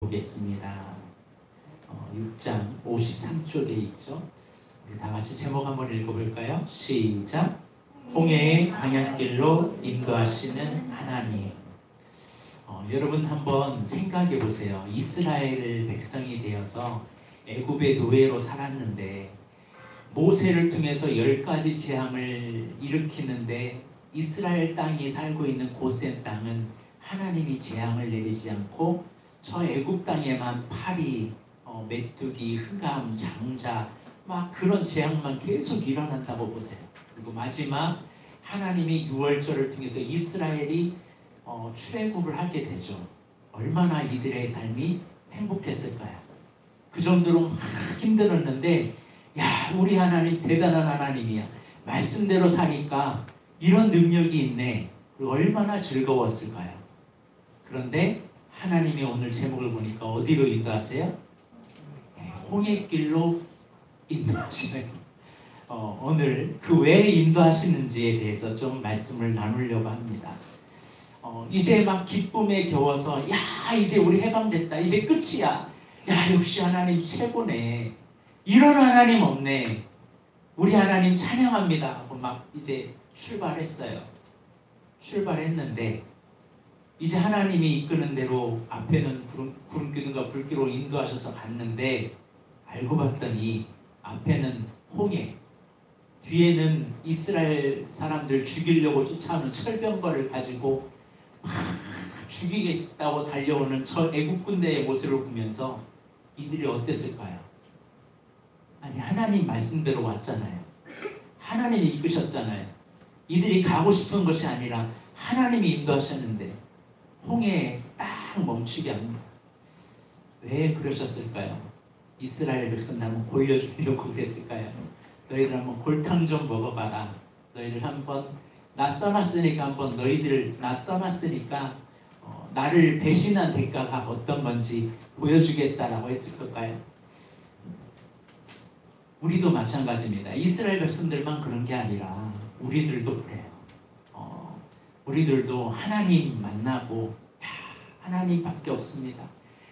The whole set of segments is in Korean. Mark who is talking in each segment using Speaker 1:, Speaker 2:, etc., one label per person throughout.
Speaker 1: 보겠습니다. 6장 53쪽에 있죠. 우리 다 같이 제목 한번 읽어볼까요? 시작! 홍해의 광야길로 인도하시는 하나님. 여러분 한번 생각해 보세요. 이스라엘 백성이 되어서 애굽의 노예로 살았는데 모세를 통해서 10가지 재앙을 일으키는데 이스라엘 땅이 살고 있는 고센 땅은 하나님이 재앙을 내리지 않고 저 애굽 땅에만 파리, 메뚜기, 흑암, 장자 막 그런 재앙만 계속 일어난다고 보세요. 그리고 마지막 하나님이 유월절을 통해서 이스라엘이 출애굽을 하게 되죠. 얼마나 이들의 삶이 행복했을까요? 그 정도로 막 힘들었는데 야, 우리 하나님 대단한 하나님이야. 말씀대로 사니까 이런 능력이 있네. 얼마나 즐거웠을까요? 그런데 하나님이 오늘 제목을 보니까 어디로 인도하세요? 홍해길로 인도하시네요. 오늘 그 왜 인도하시는지에 대해서 좀 말씀을 나누려고 합니다. 이제 막 기쁨에 겨워서 야, 이제 우리 해방됐다. 이제 끝이야. 야, 역시 하나님 최고네. 이런 하나님 없네. 우리 하나님 찬양합니다 하고 막 이제 출발했어요. 출발했는데 이제 하나님이 이끄는 대로 앞에는 구름기둥과 불기로 인도하셔서 갔는데 알고 봤더니 앞에는 홍해, 뒤에는 이스라엘 사람들 죽이려고 쫓아오는 철병거를 가지고 막 죽이겠다고 달려오는 저 애국 군대의 모습을 보면서 이들이 어땠을까요? 아니, 하나님 말씀대로 왔잖아요. 하나님이 이끄셨잖아요. 이들이 가고 싶은 것이 아니라 하나님이 인도하셨는데 홍해에 딱 멈추게 합니다. 왜 그러셨을까요? 이스라엘 백성들 한번 골려주려고 그랬을까요? 너희들 한번 골탕 좀 먹어봐라. 너희들 한번 나 떠났으니까 한번 너희들 나 떠났으니까 나를 배신한 대가가 어떤 건지 보여주겠다라고 했을 걸까요? 우리도 마찬가지입니다. 이스라엘 백성들만 그런 게 아니라 우리들도 그래요. 우리들도 하나님 만나고 하나님밖에 없습니다.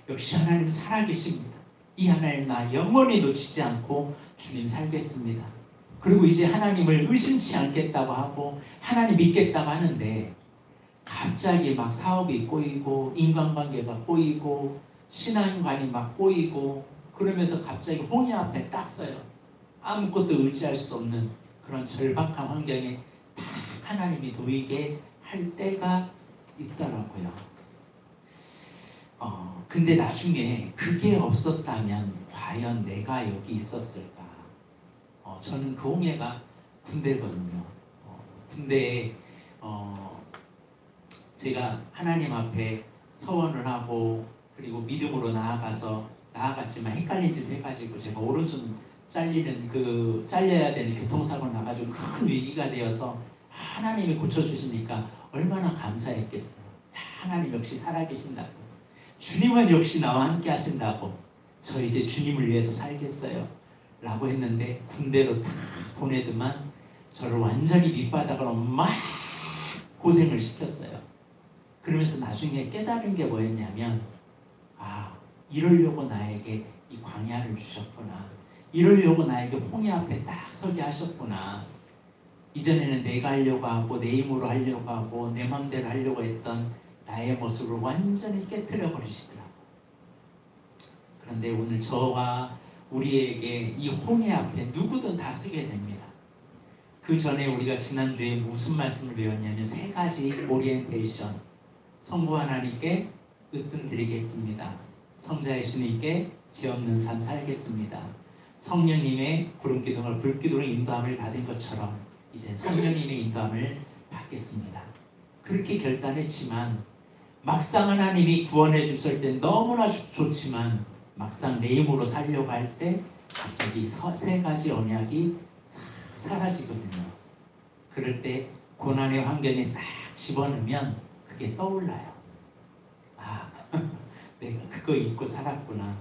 Speaker 1: 역시 하나님 살아계십니다. 이 하나님 나 영원히 놓치지 않고 주님 살겠습니다. 그리고 이제 하나님을 의심치 않겠다고 하고 하나님 믿겠다고 하는데 갑자기 막 사업이 꼬이고 인간관계가 꼬이고 신앙관이 막 꼬이고 그러면서 갑자기 홍해 앞에 딱 서요. 아무것도 의지할 수 없는 그런 절박한 환경에 다 하나님이 놓이게 할 때가 있더라고요. 근데 나중에 그게 없었다면 과연 내가 여기 있었을까? 저는 그 홍해가 군대거든요. 군대에 제가 하나님 앞에 서원을 하고 그리고 믿음으로 나아갔지만 헷갈린 짓 해가지고 제가 오른손 잘려야 되는 교통사고 나가지고 큰 위기가 되어서 하나님이 고쳐주시니까 얼마나 감사했겠어요. 하나님 역시 살아계신다고. 주님은 역시 나와 함께 하신다고. 저 이제 주님을 위해서 살겠어요. 라고 했는데 군대로 다 보내더만 저를 완전히 밑바닥으로 막 고생을 시켰어요. 그러면서 나중에 깨달은 게 뭐였냐면 이러려고 나에게 이 광야를 주셨구나. 이러려고 나에게 홍해 앞에 딱 서게 하셨구나. 이전에는 내가 하려고 하고 내 힘으로 하려고 하고 내 마음대로 하려고 했던 나의 모습을 완전히 깨트려 버리시더라고요. 그런데 오늘 저와 우리에게 이 홍해 앞에 누구든 다 서게 됩니다. 그 전에 우리가 지난주에 무슨 말씀을 배웠냐면 3가지 오리엔테이션. 성부 하나님께 으뜸 드리겠습니다. 성자 예수님께 죄 없는 삶 살겠습니다. 성령님의 구름기둥을 불기둥으로 인도함을 받은 것처럼 이제 성령님의 인도함을 받겠습니다. 그렇게 결단했지만 막상 하나님이 구원해 주실 때 너무나 좋지만 막상 내 힘으로 살려고 할 때 갑자기 3가지 언약이 사라지거든요. 그럴 때 고난의 환경에 딱 집어넣으면 그게 떠올라요. 내가 그거 잊고 살았구나.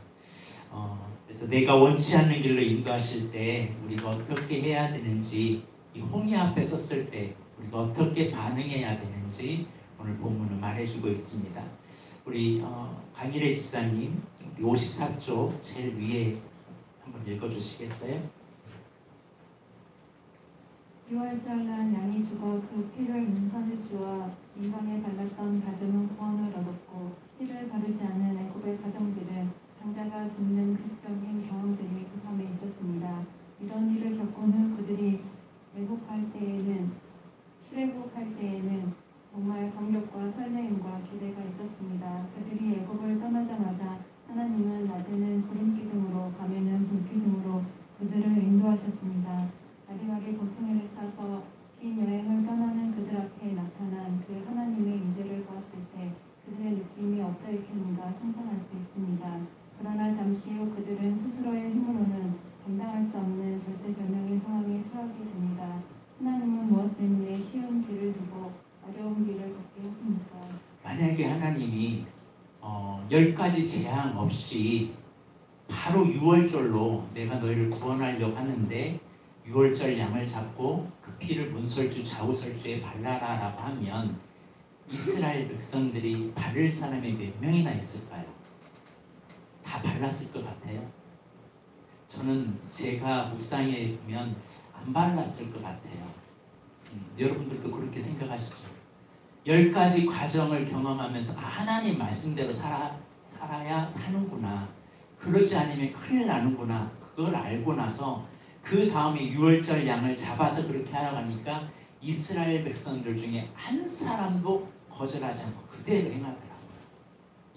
Speaker 1: 그래서 내가 원치 않는 길로 인도하실 때 우리가 어떻게 해야 되는지, 이 홍해 앞에 섰을 때 우리가 어떻게 반응해야 되는지 오늘 본문은 말해주고 있습니다. 우리 강일혜 집사님 54쪽 제일 위에 한번 읽어주시겠어요?
Speaker 2: 유월절날 양이 죽어 그 피를 문선을 주어 인방에 발랐던 가정은 구원을 얻었고 피를 바르지 않은 애굽의 가정들은 장자가 죽는 극적인 경험들이 그 밤에 있었습니다. 이런 일을 겪은 후 그들이 출애굽할 때에는 정말 감격과 설레임과 기대가 있었습니다. 그들이 애굽을 떠나자마자 하나님은 낮에는 구름 기둥으로 밤에는 불 기둥으로 그들을 인도하셨습니다. 마지막에 고통을 타서 긴 여행을 떠나는 그들 앞에 나타난 그 하나님의 임재를 보았을 때 그들의 느낌이 어떠했겠는가 상상할 수 있습니다. 그러나 잠시 후 그들은 스스로의 힘으로는 감당할 수 없는 절대절명의 상황에 처하게 됩니다. 하나님은 무엇 때문에 쉬운 길을 두고 어려운 길을 걷게 하십니까?
Speaker 1: 만약에 하나님이 10가지 재앙 없이 바로 유월절로 내가 너희를 구원하려고 하는데 유월절 양을 잡고 그 피를 문설주 좌우설주에 발라라 라고 하면 이스라엘 백성들이 바를 사람이 몇 명이나 있을까요? 다 발랐을 것 같아요. 저는 제가 묵상해 보면 안 발랐을 것 같아요. 여러분들도 그렇게 생각하시죠? 10가지 과정을 경험하면서 하나님 말씀대로 살아야 사는구나. 그러지 않으면 큰일 나는구나. 그걸 알고 나서 그 다음에 유월절 양을 잡아서 그렇게 하러 가니까 이스라엘 백성들 중에 한 사람도 거절하지 않고 그대로 행하더라고요.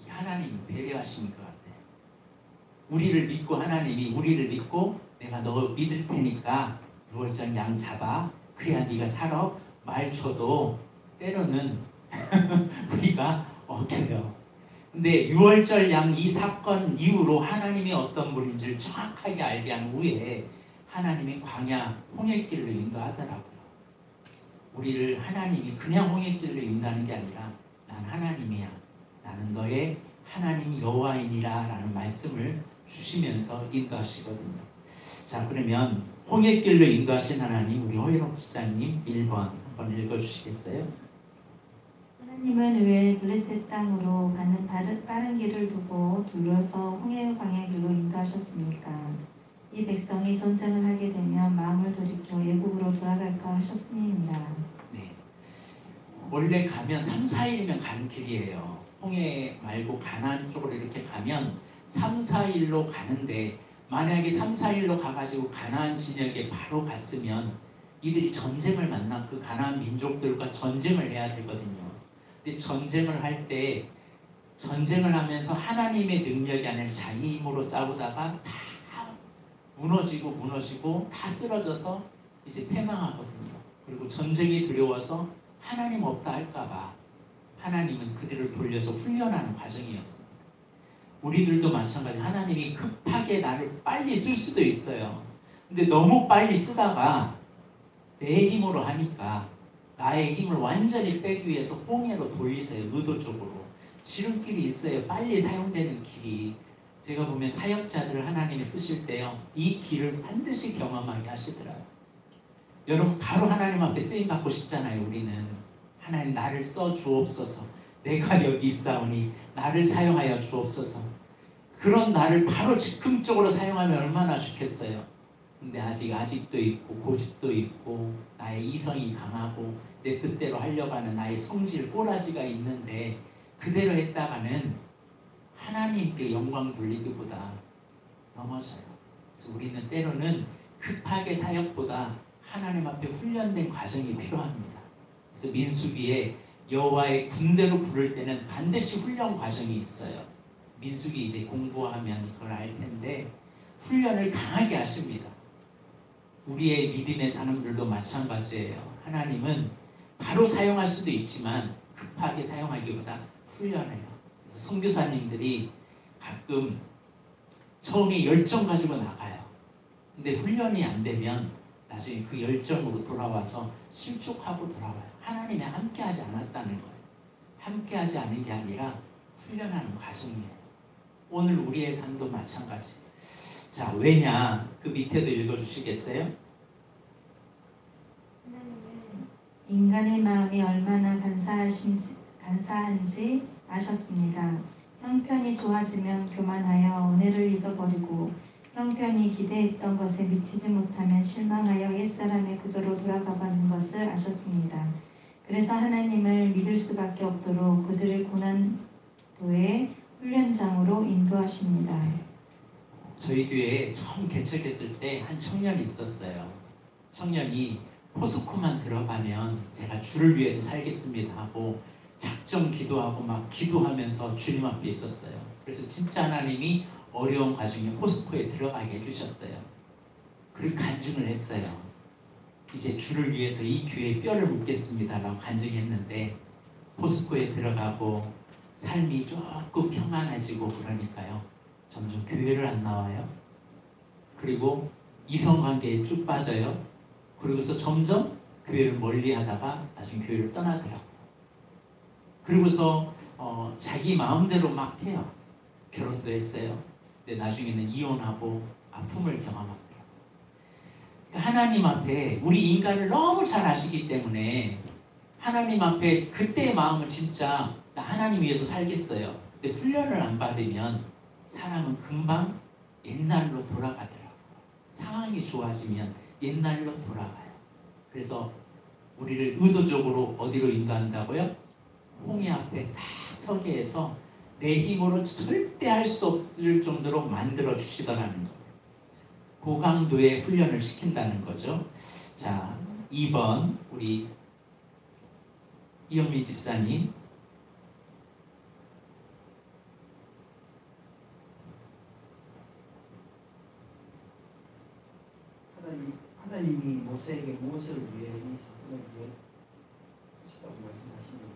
Speaker 1: 이 하나님이 배려하시는 것 같아요. 우리를 믿고 하나님이 우리를 믿고 내가 너 믿을 테니까 유월절 양 잡아. 그래야 네가 살아. 말쳐도 때로는 우리가 어겨요. 근데 유월절 양 이 사건 이후로 하나님이 어떤 분인지를 정확하게 알게 한 후에 하나님이 광야 홍해길로 인도하더라고요. 우리를 하나님이 그냥 홍해길로 인도하는 게 아니라 난 하나님이야. 나는 너의 하나님 여호와이니라 라는 말씀을 주시면서 인도하시거든요. 자, 그러면 홍해길로 인도하신 하나님, 우리 허일옥 집사님 1번 한번 읽어주시겠어요?
Speaker 3: 하나님은 왜 블레셋 땅으로 가는 빠른 길을 두고 둘러서 홍해 광야길로 인도하셨습니까? 이 백성이 전쟁을 하게 되면 마음을 돌이켜 애굽으로 돌아갈까 하셨음입니다.
Speaker 1: 네. 원래 가면 3, 4일이면 가는 길이에요. 홍해 말고 가나안 쪽으로 이렇게 가면 3, 4일로 가는데 만약에 3, 4일로 가가지고 가나안 진역에 바로 갔으면 이들이 전쟁을 만나 그 가나안 민족들과 전쟁을 해야 되거든요. 근데 전쟁을 할 때 전쟁을 하면서 하나님의 능력이 아니라 자기 힘으로 싸우다가 다 무너지고 다 쓰러져서 이제 패망하거든요. 그리고 전쟁이 두려워서 하나님 없다 할까봐 하나님은 그들을 돌려서 훈련하는 과정이었습니다. 우리들도 마찬가지. 하나님이 급하게 나를 빨리 쓸 수도 있어요. 근데 너무 빨리 쓰다가 내 힘으로 하니까 나의 힘을 완전히 빼기 위해서 홍해로 돌리세요. 의도적으로. 지름길이 있어요. 빨리 사용되는 길이. 제가 보면 사역자들을 하나님이 쓰실 때요, 이 길을 반드시 경험하게 하시더라고요. 여러분 바로 하나님 앞에 쓰임 받고 싶잖아요. 우리는 하나님 나를 써 주옵소서. 내가 여기 있사오니 나를 사용하여 주옵소서. 그런 나를 바로 즉흥적으로 사용하면 얼마나 좋겠어요. 근데 아직도 있고 고집도 있고 나의 이성이 강하고 내 뜻대로 하려고 하는 나의 성질 꼬라지가 있는데 그대로 했다가는 하나님께 영광 돌리기보다 넘어져요. 그래서 우리는 때로는 급하게 사역보다 하나님 앞에 훈련된 과정이 필요합니다. 그래서 민수기에 여호와의 군대로 부를 때는 반드시 훈련 과정이 있어요. 민수기 이제 공부하면 그걸 알 텐데 훈련을 강하게 하십니다. 우리의 믿음의 사람들도 마찬가지예요. 하나님은 바로 사용할 수도 있지만 급하게 사용하기보다 훈련해요. 그래서 선교사님들이 가끔 처음에 열정 가지고 나가요. 근데 훈련이 안 되면 나중에 그 열정으로 돌아와서 실족하고 돌아와요. 하나님이 함께하지 않았다는 거예요. 함께하지 않은 게 아니라 훈련하는 과정이에요. 오늘 우리의 삶도 마찬가지. 자, 왜냐? 그 밑에도 읽어주시겠어요?
Speaker 3: 인간의 마음이 얼마나 간사한지 아셨습니다. 형편이 좋아지면 교만하여 은혜를 잊어버리고 형편이 기대했던 것에 미치지 못하면 실망하여 옛사람의 구조로 돌아가는 것을 아셨습니다. 그래서 하나님을 믿을 수밖에 없도록 그들을 고난도의 훈련장으로 인도하십니다.
Speaker 1: 저희 교회에 처음 개척했을 때 한 청년이 있었어요. 청년이 포스코만 들어가면 제가 주를 위해서 살겠습니다 하고 작정 기도하고 막 기도하면서 주님 앞에 있었어요. 그래서 진짜 하나님이 어려운 과정에 포스코에 들어가게 해주셨어요. 그리고 간증을 했어요. 이제 주를 위해서 이 교회에 뼈를 묻겠습니다 라고 간증했는데 포스코에 들어가고 삶이 조금 평안해지고 그러니까요. 점점 교회를 안 나와요. 그리고 이성관계에 쭉 빠져요. 그리고서 점점 교회를 멀리 하다가 나중에 교회를 떠나더라고요. 그리고서 자기 마음대로 막 해요. 결혼도 했어요. 근데 나중에는 이혼하고 아픔을 경험하더라고요. 그러니까 하나님 앞에 우리 인간을 너무 잘 아시기 때문에 하나님 앞에 그때의 마음은 진짜 나 하나님 위해서 살겠어요. 근데 훈련을 안 받으면 사람은 금방 옛날로 돌아가더라고요. 상황이 좋아지면 옛날로 돌아가요. 그래서 우리를 의도적으로 어디로 인도한다고요? 홍해 앞에 딱 서게 해서 내 힘으로 절대 할 수 없을 정도로 만들어 주시더라는 거예요. 고강도의 훈련을 시킨다는 거죠. 자, 2번 우리 이영민 집사님.
Speaker 4: 하나님이 모세에게 무엇을 위해 이 사건을 위해 하시다고 말씀하십니까?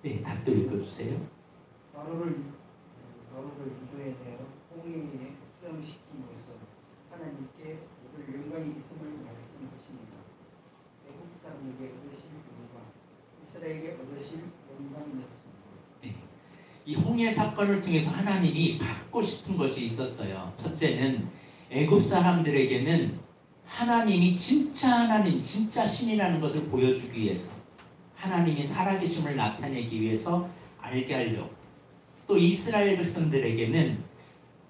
Speaker 1: 네, 답도 읽어주세요.
Speaker 4: 바로를 인도해 내어 홍해에 수령시킴으로써 하나님께 오늘 영광이 있음을 말씀하십니다. 애국 사람에게 얻으실 영광, 이스라엘에게 얻으실 영광이었습니다.
Speaker 1: 네. 이 홍해 사건을 통해서 하나님이 받고 싶은 것이 있었어요. 첫째는 애굽 사람들에게는 하나님이 진짜 하나님, 진짜 신이라는 것을 보여주기 위해서, 하나님이 살아계심을 나타내기 위해서 알게 하려고, 또 이스라엘 백성들에게는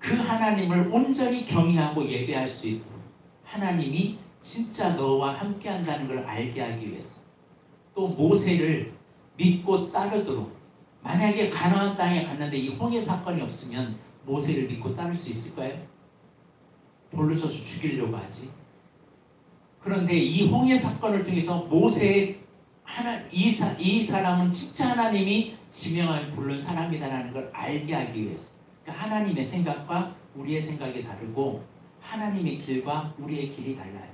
Speaker 1: 그 하나님을 온전히 경외하고 예배할 수 있도록 하나님이 진짜 너와 함께 한다는 걸 알게 하기 위해서, 또 모세를 믿고 따르도록, 만약에 가나안 땅에 갔는데 이 홍해 사건이 없으면 모세를 믿고 따를 수 있을까요? 돌로 쳐서 죽이려고 하지. 그런데 이 홍해 사건을 통해서 모세의 이 사람은 진짜 하나님이 지명하여 부른 사람이다라는 걸 알게 하기 위해서, 그러니까 하나님의 생각과 우리의 생각이 다르고 하나님의 길과 우리의 길이 달라요.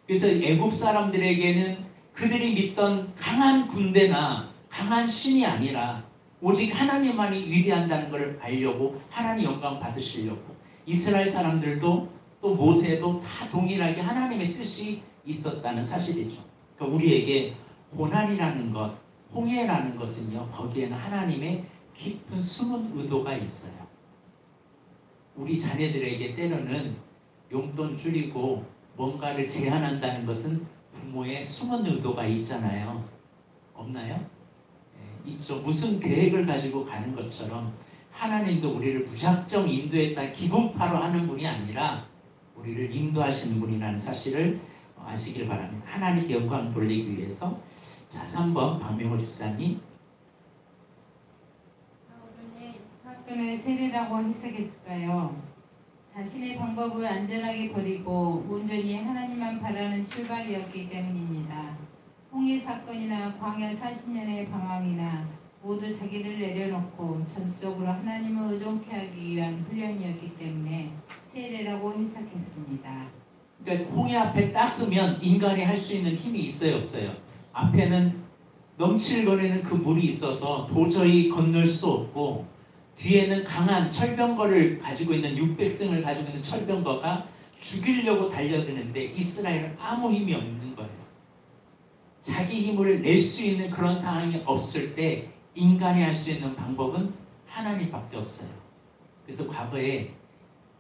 Speaker 1: 그래서 애굽 사람들에게는 그들이 믿던 강한 군대나 강한 신이 아니라 오직 하나님만이 위대한다는 것을 알려고, 하나님 영광 받으시려고, 이스라엘 사람들도 또 모세도 다 동일하게 하나님의 뜻이 있었다는 사실이죠. 그러니까 우리에게 고난이라는 것, 홍해라는 것은요, 거기에는 하나님의 깊은 숨은 의도가 있어요. 우리 자녀들에게 때로는 용돈 줄이고 뭔가를 제한한다는 것은 부모의 숨은 의도가 있잖아요. 없나요? 네, 있죠. 무슨 계획을 가지고 가는 것처럼 하나님도 우리를 무작정 인도했다 기분파로 하는 분이 아니라 우리를 인도하시는 분이라는 사실을 아시길 바랍니다. 하나님께 영광 돌리기 위해서. 자, 3번 박명호 집사님.
Speaker 5: 바울은 이 사건을 세례라고 해석했을까요? 자신의 방법을 안전하게 버리고 온전히 하나님만 바라는 출발이었기 때문입니다. 홍해 사건이나 광야 40년의 방황이나 모두 자기를 내려놓고 전적으로 하나님을 의존케 하기 위한 훈련이었기 때문에 세례라고 해석했습니다.
Speaker 1: 그러니까 홍해 앞에 땄으면 인간이 할 수 있는 힘이 있어요, 없어요? 앞에는 넘칠거리는 그 물이 있어서 도저히 건널 수 없고, 뒤에는 강한 철병거를 가지고 있는 600승을 가지고 있는 철병거가 죽이려고 달려드는데 이스라엘은 아무 힘이 없는 거예요. 자기 힘을 낼 수 있는 그런 상황이 없을 때 인간이 할 수 있는 방법은 하나님밖에 없어요. 그래서 과거에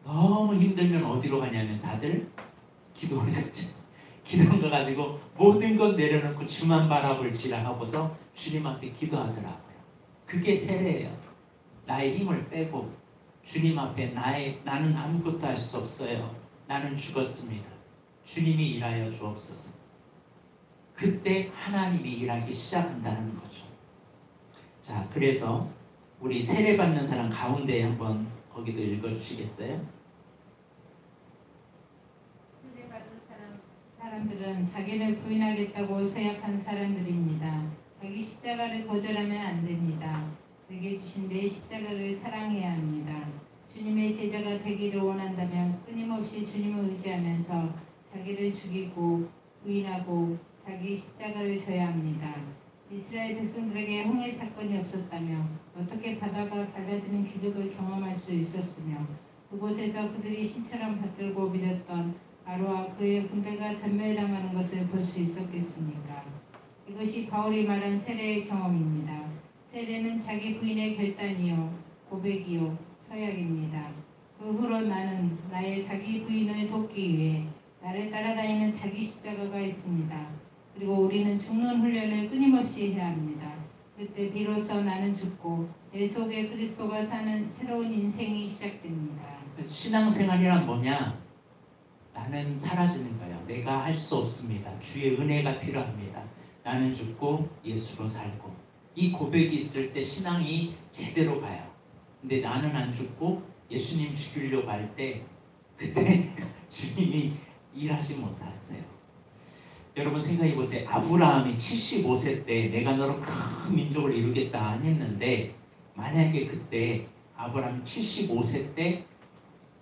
Speaker 1: 너무 힘들면 어디로 가냐면 다들 기도를 했죠. 기도한 거 가지고 모든 것 내려놓고 주만 바라볼지라 하고서 주님 앞에 기도하더라고요. 그게 세례예요. 나의 힘을 빼고 주님 앞에 나는 아무것도 할 수 없어요. 나는 죽었습니다. 주님이 일하여 주옵소서. 그때 하나님이 일하기 시작한다는 거죠. 자, 그래서 우리 세례받는 사람 가운데 한번 거기도 읽어주시겠어요?
Speaker 5: 세례받은 사람들은 자기를 부인하겠다고 서약한 사람들입니다. 자기 십자가를 거절하면 안 됩니다. 내게 주신 내 십자가를 사랑해야 합니다. 주님의 제자가 되기를 원한다면 끊임없이 주님을 의지하면서 자기를 죽이고 부인하고 자기 십자가를 져야 합니다. 이스라엘 백성들에게 홍해 사건이 없었다면 어떻게 바다가 갈라지는 기적을 경험할 수 있었으며 그곳에서 그들이 신처럼 받들고 믿었던 바로와 그의 군대가 전멸당하는 것을 볼 수 있었겠습니까? 이것이 바울이 말한 세례의 경험입니다. 세례는 자기 부인의 결단이요 고백이요 서약입니다. 그 후로 나는 나의 자기 부인을 돕기 위해 나를 따라다니는 자기 십자가가 있습니다. 그리고 우리는 죽는 훈련을 끊임없이 해야 합니다. 그때 비로소 나는 죽고 내 속에 그리스도가 사는 새로운 인생이 시작됩니다.
Speaker 1: 신앙생활이란 뭐냐? 나는 사라지는 거예요. 내가 할 수 없습니다. 주의 은혜가 필요합니다. 나는 죽고 예수로 살고. 이 고백이 있을 때 신앙이 제대로 가요. 근데 나는 안 죽고 예수님 죽이려고 할 때 그때 주님이 일하지 못하세요. 여러분 생각해 보세요. 아브라함이 75세 때 내가 너로 큰 민족을 이루겠다 했는데 만약에 그때 아브라함이 75세 때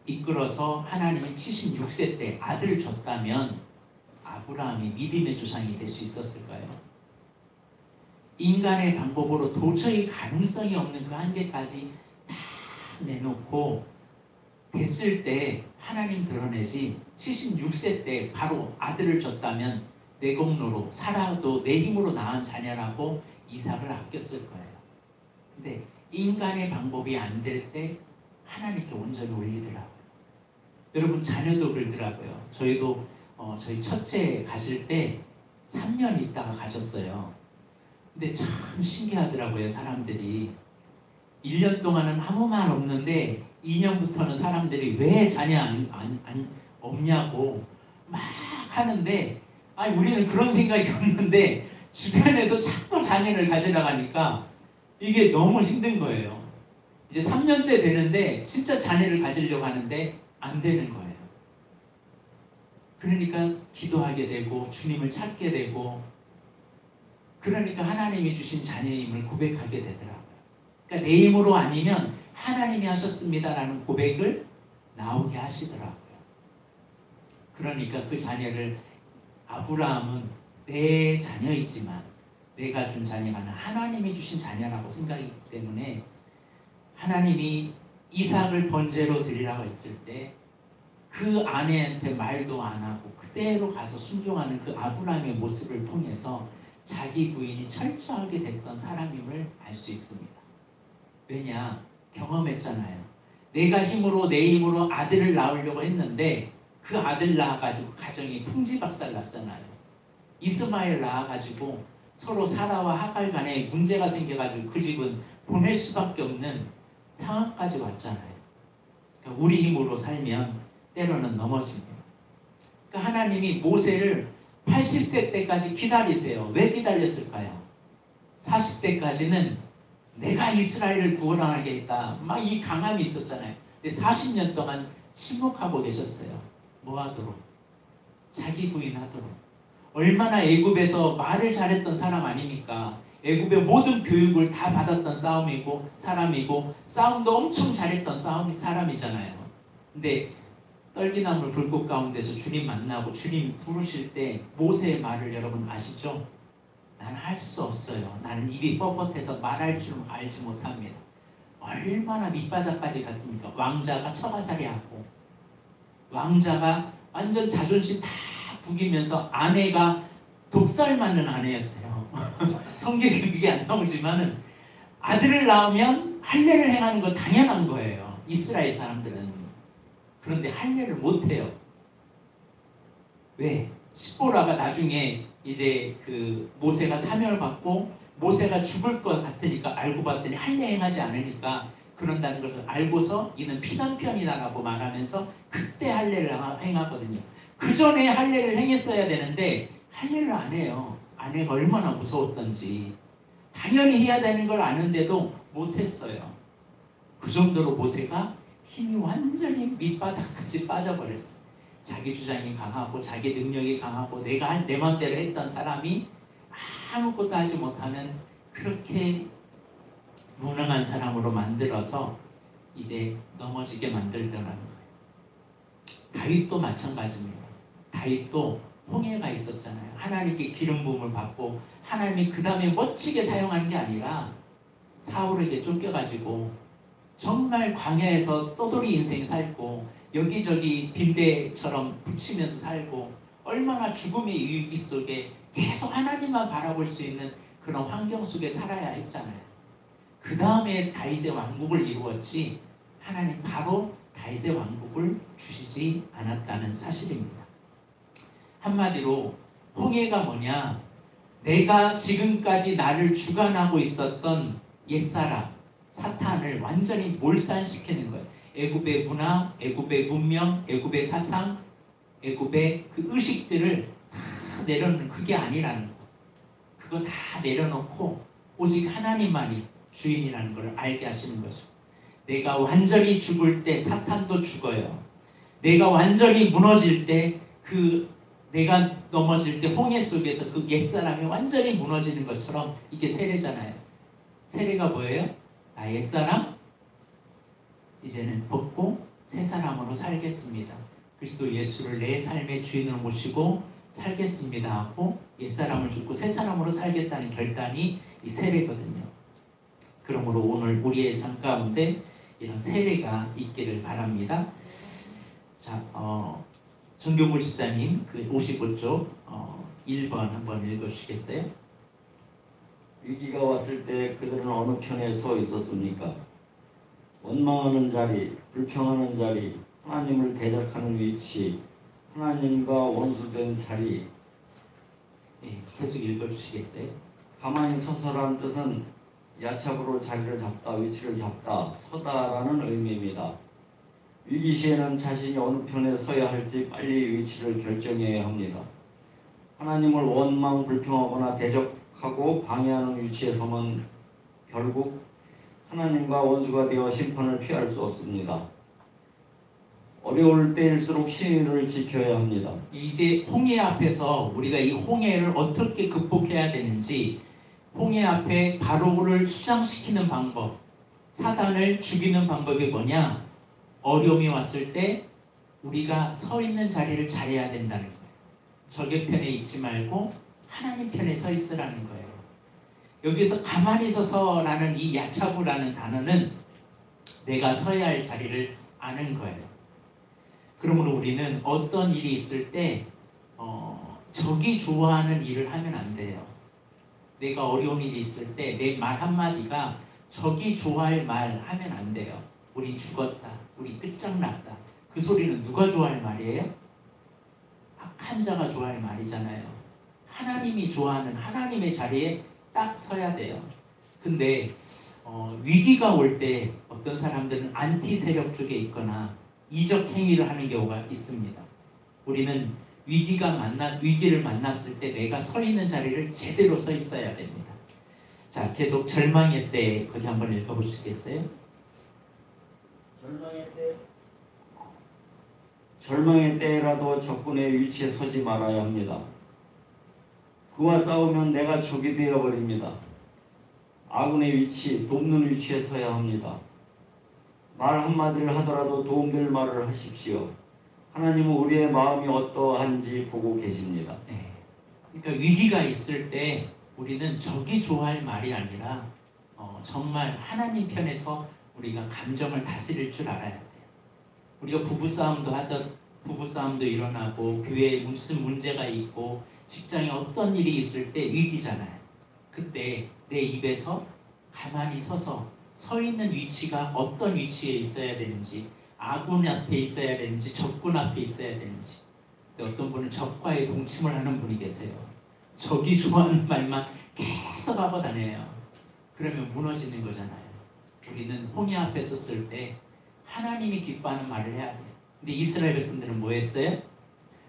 Speaker 1: 이끌어서 하나님이 76세 때 아들을 줬다면 아브라함이 믿음의 조상이 될 수 있었을까요? 인간의 방법으로 도저히 가능성이 없는 그 한계까지 다 내놓고 됐을 때 하나님 드러내지 76세 때 바로 아들을 줬다면 내 공로로 살아도 내 힘으로 낳은 자녀라고 이삭을 아꼈을 거예요. 근데 인간의 방법이 안 될 때 하나님께 온전히 올리더라고요. 여러분 자녀도 그러더라고요. 저희도 저희 첫째 가실 때 3년 있다가 가졌어요. 근데 참 신기하더라고요. 사람들이 1년 동안은 아무 말 없는데 2년부터는 사람들이 왜 자녀 없냐고 막 하는데 아니 우리는 그런 생각이 없는데 주변에서 자꾸 자녀를 가지려고 하니까 이게 너무 힘든 거예요. 이제 3년째 되는데 진짜 자녀를 가지려고 하는데 안 되는 거예요. 그러니까 기도하게 되고 주님을 찾게 되고 그러니까 하나님이 주신 자녀임을 고백하게 되더라고요. 그러니까 내 힘으로 아니면 하나님이 하셨습니다라는 고백을 나오게 하시더라고요. 그러니까 그 자녀를 아브라함은 내 자녀이지만 내가 준 자녀가 아니라 하나님이 주신 자녀라고 생각이기 때문에 하나님이 이삭을 번제로 드리라고 했을 때 그 아내한테 말도 안 하고 그대로 가서 순종하는 그 아브라함의 모습을 통해서 자기 부인이 철저하게 됐던 사람임을 알 수 있습니다. 왜냐? 경험했잖아요. 내가 힘으로 내 힘으로 아들을 낳으려고 했는데 그 아들 낳아가지고 가정이 풍지박살 났잖아요. 이스마엘 낳아가지고 서로 사라와 하갈 간에 문제가 생겨가지고 그 집은 보낼 수밖에 없는 상황까지 왔잖아요. 그러니까 우리 힘으로 살면 때로는 넘어집니다. 그러니까 하나님이 모세를 80세 때까지 기다리세요. 왜 기다렸을까요? 40대까지는 내가 이스라엘을 구원하게 했다. 막 이 강함이 있었잖아요. 근데 40년 동안 침묵하고 계셨어요. 뭐 하도록? 자기 부인하도록. 얼마나 애굽에서 말을 잘했던 사람 아닙니까? 애굽의 모든 교육을 다 받았던 사람이고 싸움도 엄청 잘했던 사람이잖아요. 근데 떨기나물 불꽃 가운데서 주님 만나고 주님 부르실 때 모세의 말을 여러분 아시죠? 나는 할 수 없어요. 나는 입이 뻣뻣해서 말할 줄 알지 못합니다. 얼마나 밑바닥까지 갔습니까? 왕자가 처가살이하고 왕자가 완전 자존심 다 부기면서 아내가 독살 맞는 아내였어요. 성경에 그게 안 나오지만은 아들을 낳으면 할례를 행하는 거 당연한 거예요. 이스라엘 사람들은. 그런데 할례를 못해요. 왜? 십보라가 나중에 이제 그 모세가 사명을 받고 모세가 죽을 것 같으니까 알고 봤더니 할례 행하지 않으니까 그런다는 것을 알고서 이는 피난편이다라고 말하면서 그때 할례를 행하거든요. 그 전에 할례를 행했어야 되는데 할례를 안 해요. 아내가 얼마나 무서웠던지. 당연히 해야 되는 걸 아는데도 못했어요. 그 정도로 모세가 힘이 완전히 밑바닥까지 빠져버렸어요. 자기 주장이 강하고 자기 능력이 강하고 내가 내 마음대로 했던 사람이 아무것도 하지 못하는 그렇게 무능한 사람으로 만들어서 이제 넘어지게 만들더라는 거예요. 다윗도 마찬가지입니다. 다윗도 홍해가 있었잖아요. 하나님께 기름 부음을 받고 하나님이 그 다음에 멋지게 사용한 게 아니라 사울에게 쫓겨가지고 정말 광야에서 떠돌이 인생 살고 여기저기 빈대처럼 붙이면서 살고 얼마나 죽음의 위기 속에 계속 하나님만 바라볼 수 있는 그런 환경 속에 살아야 했잖아요. 그 다음에 다윗의 왕국을 이루었지 하나님 바로 다윗의 왕국을 주시지 않았다는 사실입니다. 한마디로 홍해가 뭐냐? 내가 지금까지 나를 주관하고 있었던 옛사람 사탄을 완전히 몰살시키는 거예요. 애굽의 문화, 애굽의 문명, 애굽의 사상, 애굽의 그 의식들을 다 내려놓는 그게 아니라는 거. 그거 다 내려놓고 오직 하나님만이 주인이라는 걸 알게 하시는 거죠. 내가 완전히 죽을 때 사탄도 죽어요. 내가 완전히 무너질 때 내가 넘어질 때 홍해 속에서 그 옛사람이 완전히 무너지는 것처럼 이게 세례잖아요. 세례가 뭐예요? 나 옛사람 이제는 벗고 새 사람으로 살겠습니다. 그리스도 예수를 내 삶의 주인으로 모시고 살겠습니다 하고 옛사람을 죽고 새 사람으로 살겠다는 결단이 이 세례거든요. 그러므로 오늘 우리의 삶 가운데 이런 세례가 있기를 바랍니다. 자, 정경물 집사님 그 55쪽 1번 한번 읽어주시겠어요?
Speaker 6: 위기가 왔을 때 그들은 어느 편에 서 있었습니까? 원망하는 자리, 불평하는 자리, 하나님을 대적하는 위치, 하나님과 원수된 자리.
Speaker 1: 네, 계속 읽어주시겠어요?
Speaker 6: 가만히 서서란 뜻은 야착으로 자리를 잡다, 위치를 잡다, 서다라는 의미입니다. 위기 시에는 자신이 어느 편에 서야 할지 빨리 위치를 결정해야 합니다. 하나님을 원망, 불평하거나 대적하고 방해하는 위치에 서면 결국 하나님과 원수가 되어 심판을 피할 수 없습니다. 어려울 때일수록 신의를 지켜야 합니다.
Speaker 1: 이제 홍해 앞에서 우리가 이 홍해를 어떻게 극복해야 되는지 홍해 앞에 바로를 수장시키는 방법, 사단을 죽이는 방법이 뭐냐? 어려움이 왔을 때 우리가 서 있는 자리를 잘해야 된다는 거예요. 적의 편에 있지 말고 하나님 편에 서 있으라는 거예요. 여기서 가만히 서서라는 이 야차부라는 단어는 내가 서야 할 자리를 아는 거예요. 그러므로 우리는 어떤 일이 있을 때 적이 좋아하는 일을 하면 안 돼요. 내가 어려운 일이 있을 때 내 말 한마디가 적이 좋아할 말 하면 안 돼요. 우리 죽었다. 우리 끝장났다. 그 소리는 누가 좋아할 말이에요? 악한 자가 좋아할 말이잖아요. 하나님이 좋아하는 하나님의 자리에 딱 서야 돼요. 근데 위기가 올 때 어떤 사람들은 안티 세력 쪽에 있거나 이적 행위를 하는 경우가 있습니다. 우리는 위기를 만났을 때 내가 서 있는 자리를 제대로 서 있어야 됩니다. 자, 계속 절망의 때 거기 한번 읽어보시겠어요?
Speaker 6: 절망의 때라도 적군의 위치에 서지 말아야 합니다. 그와 싸우면 내가 적이 되어버립니다. 아군의 위치, 돕는 위치에 서야 합니다. 말 한마디를 하더라도 도움될 말을 하십시오. 하나님은 우리의 마음이 어떠한지 보고 계십니다.
Speaker 1: 네. 그러니까 위기가 있을 때 우리는 적이 좋아할 말이 아니라 정말 하나님 편에서 우리가 감정을 다스릴 줄 알아야 돼요. 우리가 부부싸움도 일어나고 교회에 무슨 문제가 있고 직장에 어떤 일이 있을 때 위기잖아요. 그때 내 입에서 가만히 서 있는 위치가 어떤 위치에 있어야 되는지, 아군 앞에 있어야 되는지 적군 앞에 있어야 되는지, 근데 어떤 분은 적과의 동침을 하는 분이 계세요. 적이 좋아하는 말만 계속 하고 다녀요. 그러면 무너지는 거잖아요. 우리는 홍해 앞에 섰을 때 하나님이 기뻐하는 말을 해야 돼요. 근데 이스라엘 백성들은 뭐 했어요?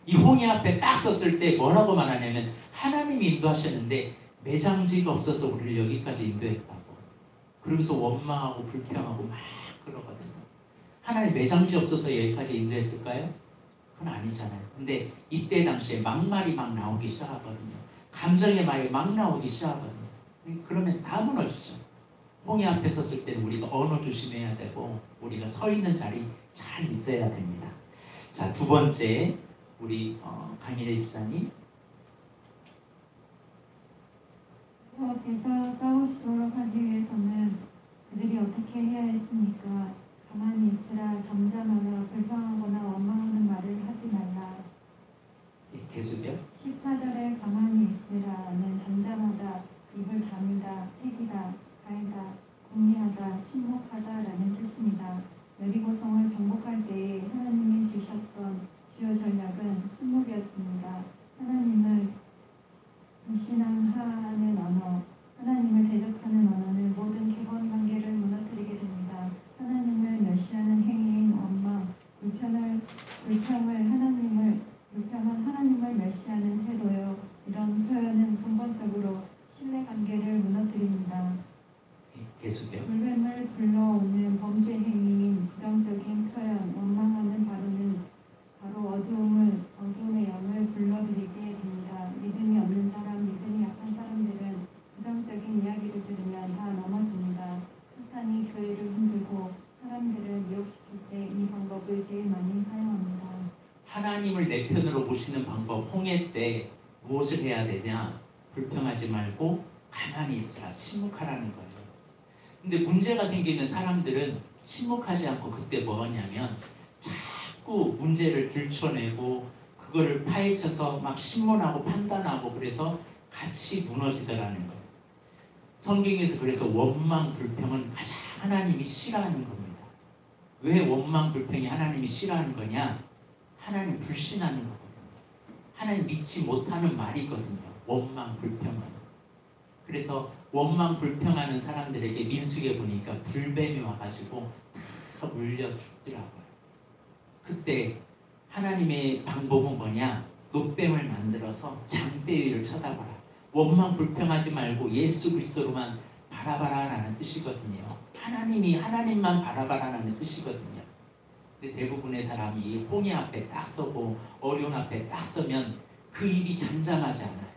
Speaker 1: 이 홍해 앞에 딱 섰을 때 뭐라고 말하냐면 하나님이 인도하셨는데 매장지가 없어서 우리를 여기까지 인도했다고. 그러면서 원망하고 불평하고 막 그러거든요. 하나님 매장지 없어서 여기까지 인도했을까요? 그건 아니잖아요. 근데 이때 당시에 막말이 막 나오기 시작하거든요. 감정의 말이 막 나오기 시작하거든요. 그러면 다 무너지죠. 홍해 앞에 섰을 때는 우리가 언어 조심해야 되고 우리가 서 있는 자리 잘 있어야 됩니다. 자, 두 번째 우리 강인혜 집사님.
Speaker 2: 그 앞에서 싸우시도록 하기 위해서는 그들이 어떻게 해야 했습니까? 가만히 있으라, 잠잠하라, 불평하거나 원망하는 말을 하지 말라.
Speaker 1: 계속요.
Speaker 2: 14절에 가만히 있으라는 잠잠하다, 입을 다물다, 택이다, 가이다, 궁리하다, 침묵하다라는 뜻입니다. 여리고성을 정복할 때에 하나님이 주셨던 주요 전략은 침묵이었습니다. 하나님을 신앙하는 언어, 하나님을 대적하는 언어는 모든 객원 관계를 무너뜨리게 됩니다. 하나님을 멸시하는 행위인 원망, 불평은 하나님을 멸시하는 태도요. 이런 표현은 근본적으로 신뢰 관계를 무너뜨립니다.
Speaker 1: 계속요.
Speaker 2: 불뱀을 불러오는 범죄 행위인 부정적인 표현, 원망하는 발언은 바로 어두움의 영을 불러들이게 됩니다. 믿음이 없는 사람, 믿음이 약한 사람들은 부정적인 이야기를 들으면 다 넘어집니다. 사탄이 교회를 흔들고 사람들을 미혹시킬 때 이 방법을 제일 많이 사용합니다.
Speaker 1: 하나님을 내 편으로 보시는 방법, 홍해 때 무엇을 해야 되냐? 불평하지 말고 가만히 있으라, 침묵하라는 거예요. 근데 문제가 생기면 사람들은 침묵하지 않고 그때 뭐 하냐면 자꾸 문제를 들춰내고 그거를 파헤쳐서 막 신문하고 판단하고 그래서 같이 무너지더라는 거예요. 성경에서 그래서 원망, 불평은 가장 하나님이 싫어하는 겁니다. 왜 원망, 불평이 하나님이 싫어하는 거냐? 하나님 불신하는 거거든요. 하나님 믿지 못하는 말이거든요. 원망, 불평은. 그래서 원망, 불평하는 사람들에게 민수기에 보니까 불뱀이 와가지고 다 물려 죽더라고요. 그때 하나님의 방법은 뭐냐? 노뱀을 만들어서 장대 위를 쳐다봐라. 원망, 불평하지 말고 예수 그리스도로만 바라봐라라는 뜻이거든요. 하나님만 바라봐라라는 뜻이거든요. 근데 대부분의 사람이 홍해 앞에 딱 서고 어려운 앞에 딱 서면 그 입이 잠잠하지 않아요.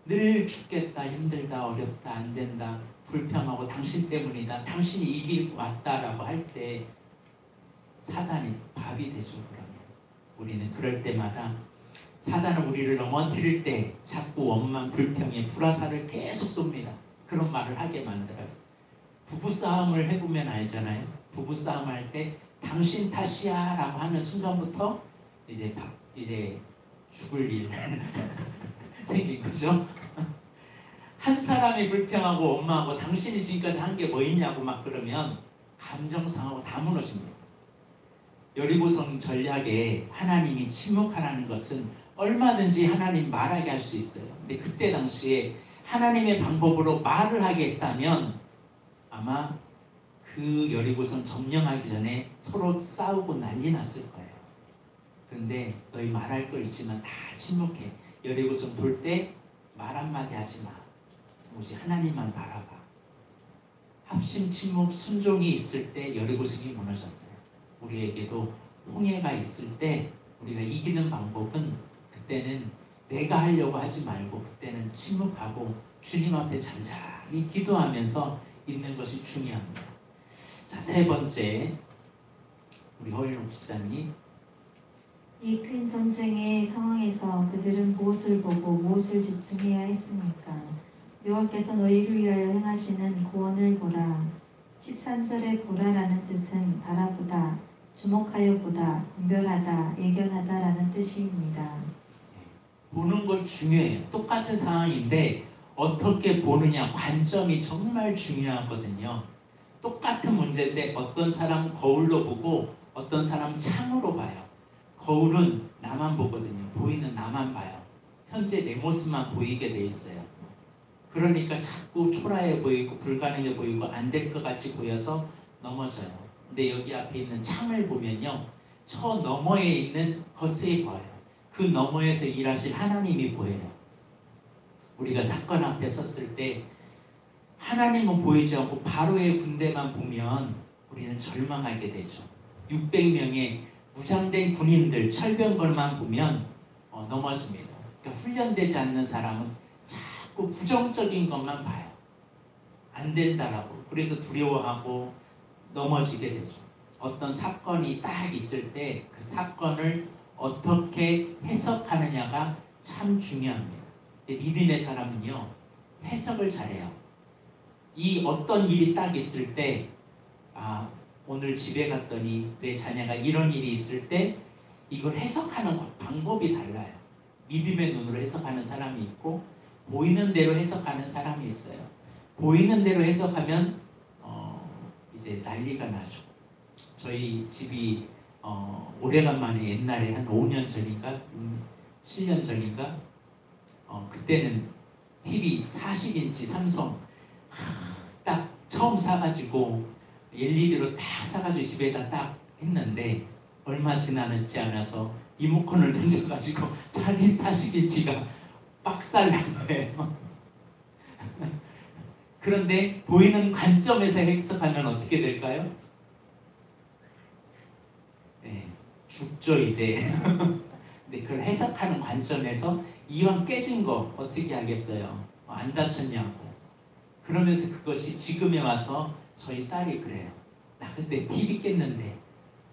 Speaker 1: 늘 죽겠다, 힘들다, 어렵다, 안 된다, 불평하고 당신 때문이다, 당신이 이 길 왔다라고 할 때 사단이 밥이 되죠. 그러면 우리는 그럴 때마다 사단은 우리를 넘어뜨릴 때 자꾸 원망, 불평에 불화살을 계속 쏩니다. 그런 말을 하게 만들어요. 부부싸움을 해보면 알잖아요. 부부싸움 할 때 당신 탓이야 라고 하는 순간부터 이제 죽을 일 생긴 거죠. 한 사람이 불평하고 원망하고 당신이 지금까지 한 게 뭐 있냐고 막 그러면 감정 상하고 다 무너집니다. 여리고성 전략에 하나님이 침묵하라는 것은 얼마든지 하나님 말하게 할 수 있어요. 근데 그때 당시에 하나님의 방법으로 말을 하게 했다면 아마 그 여리고성 점령하기 전에 서로 싸우고 난리 났을 거예요. 그런데 너희 말할 거 있지만 다 침묵해. 여리고성 돌 때 말 한마디 하지 마. 오직 하나님만 바라봐. 합심, 침묵, 순종이 있을 때 여리고성이 무너졌어요. 우리에게도 홍해가 있을 때 우리가 이기는 방법은 그때는 내가 하려고 하지 말고 그때는 침묵하고 주님 앞에 잠잠히 기도하면서 있는 것이 중요합니다. 자, 세 번째 우리 허일록 집사님.
Speaker 3: 이 큰 전쟁의 상황에서 그들은 무엇을 보고 무엇을 집중해야 했습니까? 여호와께서 너희를 위하여 행하시는 구원을 보라. 13절의 보라라는 뜻은 바라보다, 주목하여 보다, 분별하다, 예견하다라는 뜻입니다.
Speaker 1: 보는 걸 중요해요. 똑같은 상황인데 어떻게 보느냐, 관점이 정말 중요하거든요. 똑같은 문제인데 어떤 사람 거울로 보고 어떤 사람 창으로 봐요. 거울은 나만 보거든요. 보이는 나만 봐요. 현재 내 모습만 보이게 돼 있어요. 그러니까 자꾸 초라해 보이고 불가능해 보이고 안 될 것 같이 보여서 넘어져요. 근데 여기 앞에 있는 창을 보면요. 저 너머에 있는 것이 보여요. 그 너머에서 일하실 하나님이 보여요. 우리가 사건 앞에 섰을 때 하나님은 보이지 않고 바로의 군대만 보면 우리는 절망하게 되죠. 600명의 무장된 군인들 철병걸만 보면 넘어집니다. 그러니까 훈련되지 않는 사람은 자꾸 부정적인 것만 봐요. 안 된다라고. 그래서 두려워하고 넘어지게 되죠. 어떤 사건이 딱 있을 때 그 사건을 어떻게 해석하느냐가 참 중요합니다. 믿음의 사람은요, 해석을 잘해요. 이 어떤 일이 딱 있을 때, 오늘 집에 갔더니 내 자녀가 이런 일이 있을 때 이걸 해석하는 방법이 달라요. 믿음의 눈으로 해석하는 사람이 있고 보이는 대로 해석하는 사람이 있어요. 보이는 대로 해석하면 이제 난리가 나죠. 저희 집이 오래간만에 옛날에 한 5년 전인가 7년 전인가 그때는 TV 40인치 삼성 딱 처음 사가지고 LED로 딱 사가지고 집에다 딱 했는데 얼마 지나지 않아서 리모컨을 던져가지고 40인치가 빡살난 거예요. 그런데 보이는 관점에서 해석하면 어떻게 될까요? 네, 죽죠 이제. 근데 그걸 해석하는 관점에서 이왕 깨진 거 어떻게 하겠어요? 안 다쳤냐고. 그러면서 그것이 지금에 와서 저희 딸이 그래요. 나 그때 TV 깼는데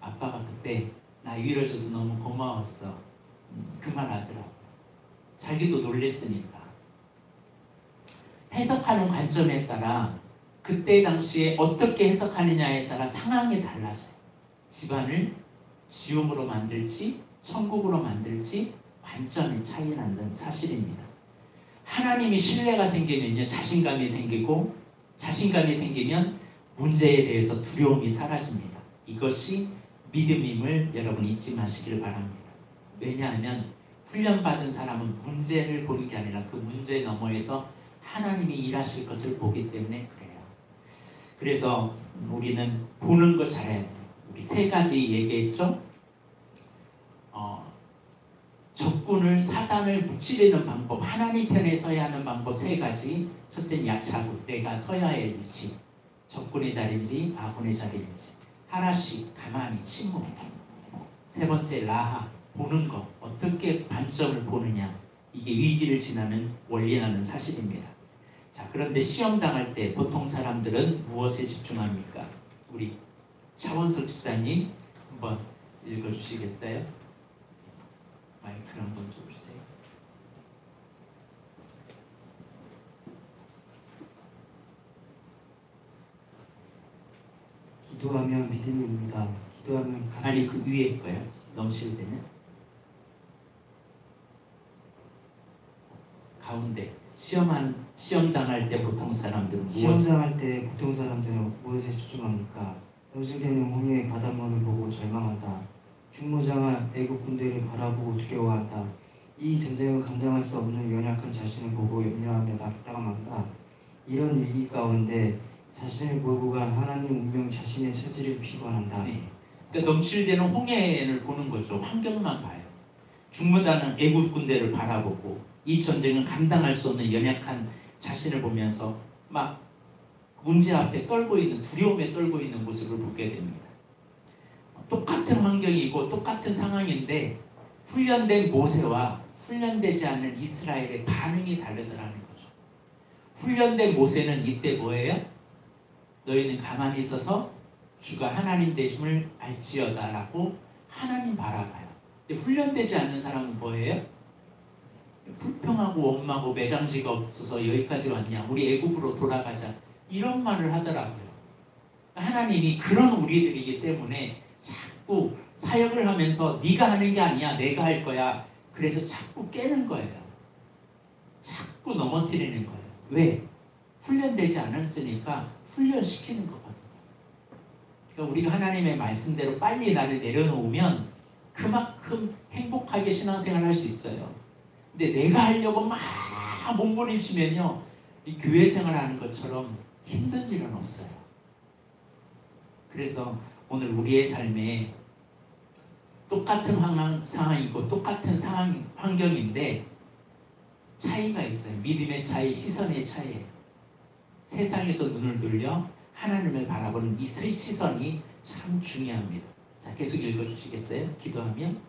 Speaker 1: 아빠가 그때 나 위로줘서 너무 고마웠어. 그 말 하더라고요. 자기도 놀랬으니까. 해석하는 관점에 따라 그때 당시에 어떻게 해석하느냐에 따라 상황이 달라져요. 집안을 지옥으로 만들지 천국으로 만들지 관점의 차이 나는 사실입니다. 하나님이 신뢰가 생기면요 자신감이 생기고 자신감이 생기면 문제에 대해서 두려움이 사라집니다. 이것이 믿음임을 여러분 잊지 마시길 바랍니다. 왜냐하면 훈련받은 사람은 문제를 보는 게 아니라 그 문제 너머에서 하나님이 일하실 것을 보기 때문에 그래요. 그래서 우리는 보는 거 잘해야 돼요. 우리 세 가지 얘기했죠. 적군을 사단을 무찌르는 방법, 하나님 편에 서야 하는 방법 세 가지. 첫째는 약차고 내가 서야 할 위치, 적군의 자리인지 아군의 자리인지 하나씩 가만히 침묵. 세 번째 라하, 보는 것, 어떻게 관점을 보느냐. 이게 위기를 지나는 원리라는 사실입니다. 자, 그런데 시험 당할 때 보통 사람들은 무엇에 집중합니까? 우리 차원석 집사님 한번 읽어주시겠어요? 마이크를 한번 좀 주세요.
Speaker 4: 기도하면 믿음입니다. 기도하면
Speaker 1: 아니 그 위에 거요. 넘칠 때는 가운데 시험 당할 때 보통 사람들은
Speaker 4: 시험 당할 때 보통 사람들은 무엇에 집중합니까? 넘실대는 홍해의 바닷물을 보고 절망한다. 중무장한 애국 군대를 바라보고 두려워한다. 이 전쟁을 감당할 수 없는 연약한 자신을 보고 염려하며 낙담한다. 이런 위기 가운데 자신을 몰고 간 하나님 운명 자신의 처지를 비관한다.
Speaker 1: 네. 그러니까 넘칠대는 홍해를 보는 거죠. 환경만 봐요. 중무단은 애국 군대를 바라보고 이 전쟁은 감당할 수 없는 연약한 자신을 보면서 막 문제 앞에 떨고 있는 두려움에 떨고 있는 모습을 보게 됩니다. 똑같은 환경이고 똑같은 상황인데 훈련된 모세와 훈련되지 않는 이스라엘의 반응이 다르더라는 거죠. 훈련된 모세는 이때 뭐예요? 너희는 가만히 있어서 주가 하나님 되심을 알지어다 라고 하나님 바라봐요. 근데 훈련되지 않는 사람은 뭐예요? 불평하고 원망하고 매장지가 없어서 여기까지 왔냐, 우리 애국으로 돌아가자, 이런 말을 하더라고요. 하나님이 그런 우리들이기 때문에 자꾸 사역을 하면서 네가 하는 게 아니야, 내가 할 거야. 그래서 자꾸 깨는 거예요. 자꾸 넘어뜨리는 거예요. 왜? 훈련되지 않았으니까 훈련시키는 거거든요. 그러니까 우리가 하나님의 말씀대로 빨리 나를 내려놓으면 그만큼 행복하게 신앙생활 할 수 있어요. 근데 내가 하려고 막 몸부림치면요, 이 교회 생활하는 것처럼 힘든 일은 없어요. 그래서 오늘 우리의 삶에 똑같은 상황이고 똑같은 환경인데 차이가 있어요. 믿음의 차이, 시선의 차이예요. 세상에서 눈을 돌려 하나님을 바라보는 이 시선이 참 중요합니다. 자, 계속 읽어주시겠어요?
Speaker 4: 기도하면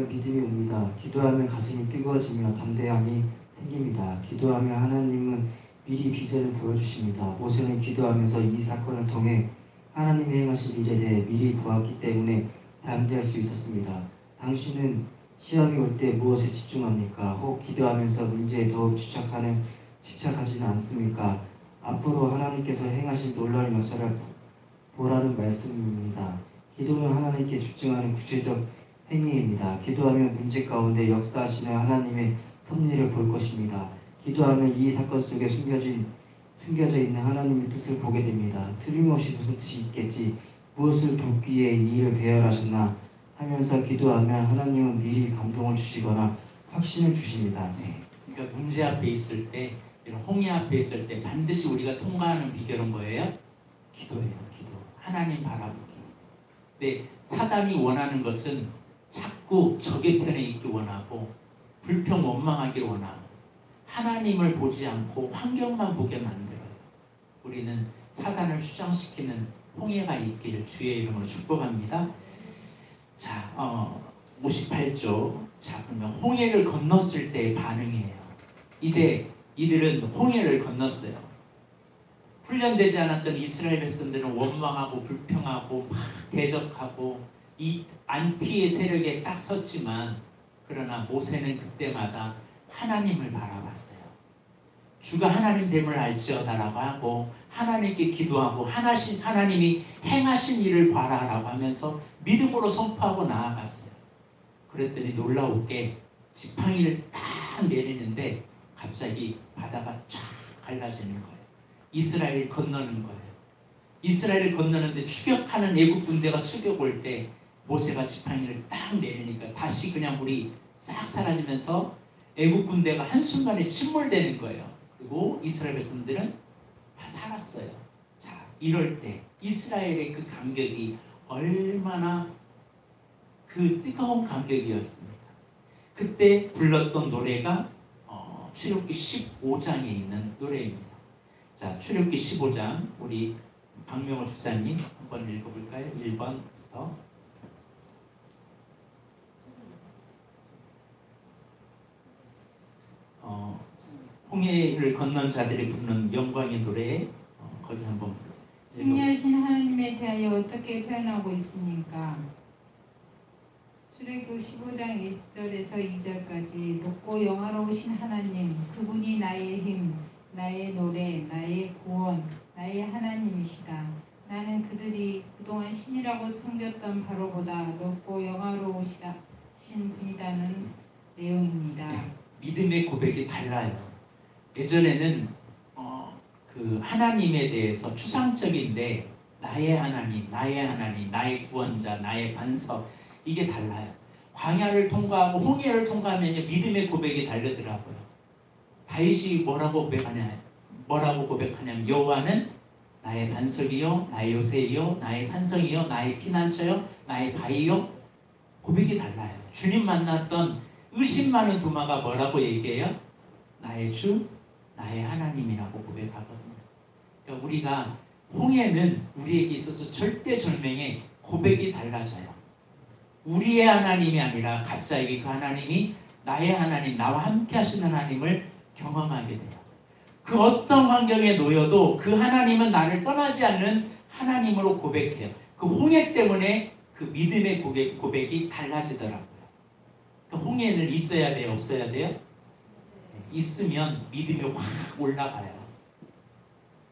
Speaker 4: 믿음이 옵니다. 기도하면 가슴이 뜨거워지며 담대함이 생깁니다. 기도하면 하나님은 미리 비전을 보여주십니다. 모세는 기도하면서 이 사건을 통해 하나님이 행하실 일에 대해 미리 보았기 때문에 담대할 수 있었습니다. 당신은 시험이 올 때 무엇에 집중합니까? 혹 기도하면서 문제에 더욱 집착하지는 않습니까? 앞으로 하나님께서 행하실 놀라운 역사를 보라는 말씀입니다. 기도는 하나님께 집중하는 구체적 행위입니다. 기도하면 문제 가운데 역사하시는 하나님의 섭리를 볼 것입니다. 기도하면 이 사건 속에 숨겨져 있는 하나님의 뜻을 보게 됩니다. 틀림없이 무슨 뜻이 있겠지, 무엇을 돕기 위해 이 일을 배열하셨나 하면서 기도하면 하나님은 미리 감동을 주시거나 확신을 주십니다.
Speaker 1: 그러니까 문제 앞에 있을 때, 이런 홍해 앞에 있을 때 반드시 우리가 통과하는 비결은 뭐예요? 기도예요. 기도. 하나님 바라보기. 근데 사단이 원하는 것은 자꾸 적의 편에 있기 원하고 불평 원망하기 원하고 하나님을 보지 않고 환경만 보게 만들어요. 우리는 사단을 수장시키는 홍해가 있기를 주의 이름으로 축복합니다. 자, 58조. 자, 그러면 홍해를 건넜을 때의 반응이에요. 이제 이들은 홍해를 건넜어요. 훈련되지 않았던 이스라엘 백성들은 원망하고 불평하고 막 대적하고 이 안티의 세력에 딱 섰지만, 그러나 모세는 그때마다 하나님을 바라봤어요. 주가 하나님 됨을 알지어다라고 하고 하나님께 기도하고 하나님이 행하신 일을 봐라라고 하면서 믿음으로 선포하고 나아갔어요. 그랬더니 놀라웠게 지팡이를 딱 내리는데 갑자기 바다가 쫙 갈라지는 거예요. 이스라엘이 건너는 거예요. 이스라엘을 건너는데 추격하는 애국 군대가 추격 올 때 모세가 지팡이를 딱 내리니까 다시 그냥 물이 싹 사라지면서 애국 군대가 한순간에 침몰되는 거예요. 그리고 이스라엘 백성들은 다 살았어요. 자, 이럴 때 이스라엘의 그 감격이 얼마나 그 뜨거운 감격이었습니까? 그때 불렀던 노래가 출애굽기 15장에 있는 노래입니다. 자, 출애굽기 15장 우리 박명호 집사님 한번 읽어볼까요? 1번부터. 홍해를 건넌 자들이 부르는 영광의 노래, 거기 한번
Speaker 5: 승리하신 하나님에 대하여 어떻게 표현하고 있습니까? 출애굽 15장 1절에서 2절까지 높고 영화로우신 하나님, 그분이 나의 힘, 나의 노래, 나의 구원, 나의 하나님이시다. 나는 그들이 그동안 신이라고 섬겼던 바로보다 높고 영화로우신 분이다는 내용입니다.
Speaker 1: 믿음의 고백이 달라요. 예전에는 그 하나님에 대해서 추상적인데 나의 하나님, 나의 하나님, 나의 구원자, 나의 반석, 이게 달라요. 광야를 통과하고 홍해를 통과하면 믿음의 고백이 다르더라고요. 다윗이 뭐라고 고백하냐면 여호와는 나의 반석이요, 나의 요새이요, 나의 산성이요, 나의 피난처요, 나의 바위요. 고백이 달라요. 주님 만났던 의심 많은 도마가 뭐라고 얘기해요? 나의 주, 나의 하나님이라고 고백하거든요. 그러니까 우리가 홍해는 우리에게 있어서 절대절명의 고백이 달라져요. 우리의 하나님이 아니라 갑자기 그 하나님이 나의 하나님, 나와 함께 하시는 하나님을 경험하게 돼요. 그 어떤 환경에 놓여도 그 하나님은 나를 떠나지 않는 하나님으로 고백해요. 그 홍해 때문에 그 믿음의 고백이 달라지더라고요. 그 홍해는 있어야 돼요? 없어야 돼요? 있으면 믿음이 확 올라가요.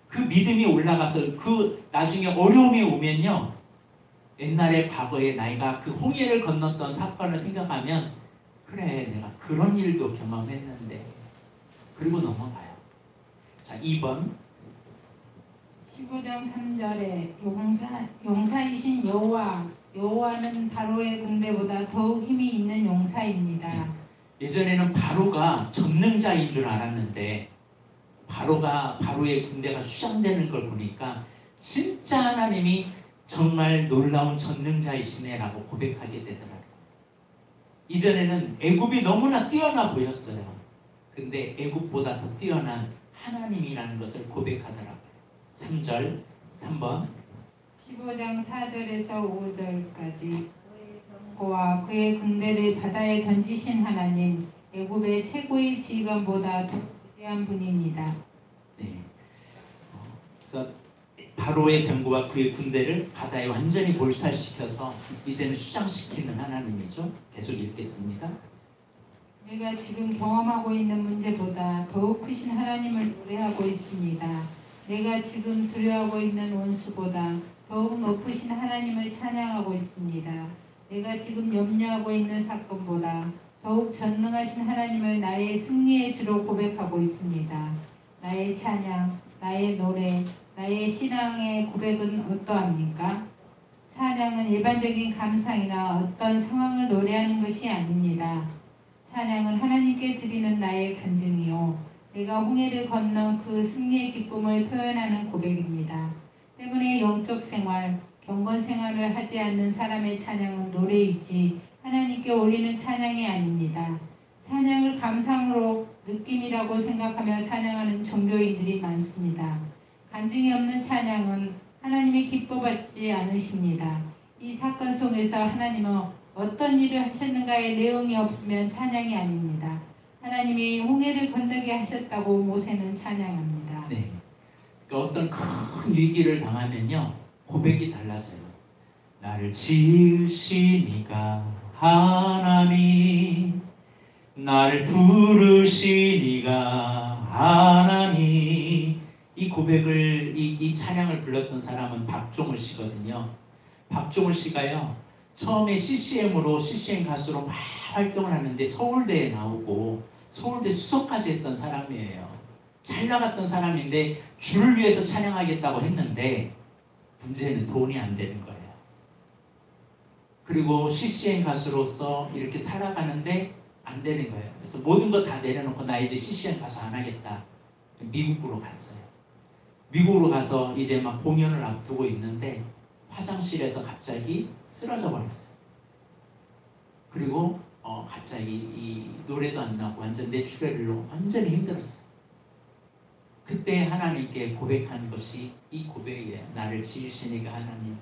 Speaker 1: 그 믿음이 올라가서 그 나중에 어려움이 오면요, 옛날에 과거에 나이가 그 홍해를 건넜던 사건을 생각하면 그래, 내가 그런 일도 경험했는데, 그리고 넘어가요. 자, 2번
Speaker 5: 15장 3절에 용사이신 여호와 여호와는 바로의 군대보다 더욱 힘이 있는 용사입니다.
Speaker 1: 예전에는 바로가 전능자인 줄 알았는데 바로의 군대가 수장되는 걸 보니까 진짜 하나님이 정말 놀라운 전능자이시네라고 고백하게 되더라고요. 이전에는 애굽이 너무나 뛰어나 보였어요. 근데 애굽보다 더 뛰어난 하나님이라는 것을 고백하더라고요. 3절, 3번
Speaker 5: 15장 4절에서 5절까지 그의 병거와 그의 군대를 바다에 던지신 하나님, 애굽의 최고의 지휘관보다 더 위대한 분입니다.
Speaker 1: 네. 그래서 바로의 병거와 그의 군대를 바다에 완전히 몰살시켜서 이제는 수장시키는 하나님이죠. 계속 읽겠습니다.
Speaker 5: 우리가 지금 경험하고 있는 문제보다 더욱 크신 하나님을 노래하고 있습니다. 내가 지금 두려워하고 있는 원수보다 더욱 높으신 하나님을 찬양하고 있습니다. 내가 지금 염려하고 있는 사건보다 더욱 전능하신 하나님을 나의 승리의 주로 고백하고 있습니다. 나의 찬양, 나의 노래, 나의 신앙의 고백은 어떠합니까? 찬양은 일반적인 감상이나 어떤 상황을 노래하는 것이 아닙니다. 찬양은 하나님께 드리는 나의 간증이요, 내가 홍해를 건넌 그 승리의 기쁨을 표현하는 고백입니다. 때문에 영적 생활, 경건 생활을 하지 않는 사람의 찬양은 노래이지 하나님께 올리는 찬양이 아닙니다. 찬양을 감상으로 느낌이라고 생각하며 찬양하는 종교인들이 많습니다. 간증이 없는 찬양은 하나님이 기뻐받지 않으십니다. 이 사건 속에서 하나님은 어떤 일을 하셨는가의 내용이 없으면 찬양이 아닙니다. 하나님이 홍해를 건너게 하셨다고 모세는 찬양합니다.
Speaker 1: 네. 그러니까 어떤 큰 위기를 당하면요, 고백이 달라져요. 나를 지으시니가 하나님, 나를 부르시니가 하나님. 이 고백을, 이 찬양을 불렀던 사람은 박종을 씨거든요. 박종을 씨가요, 처음에 CCM 가수로 막 활동을 하는데 서울대에 나오고 서울대 수석까지 했던 사람이에요. 잘 나갔던 사람인데 주를 위해서 찬양하겠다고 했는데 문제는 돈이 안 되는 거예요. 그리고 CCM 가수로서 이렇게 살아가는데 안 되는 거예요. 그래서 모든 거 다 내려놓고 나 이제 CCM 가수 안 하겠다. 미국으로 갔어요. 미국으로 가서 이제 막 공연을 앞두고 있는데 화장실에서 갑자기 쓰러져 버렸어요. 그리고 갑자기 이 노래도 안 나고 완전 뇌출혈로 완전히 힘들었어요. 그때 하나님께 고백한 것이 이 고백이에요. 나를 지으시니까 하나님,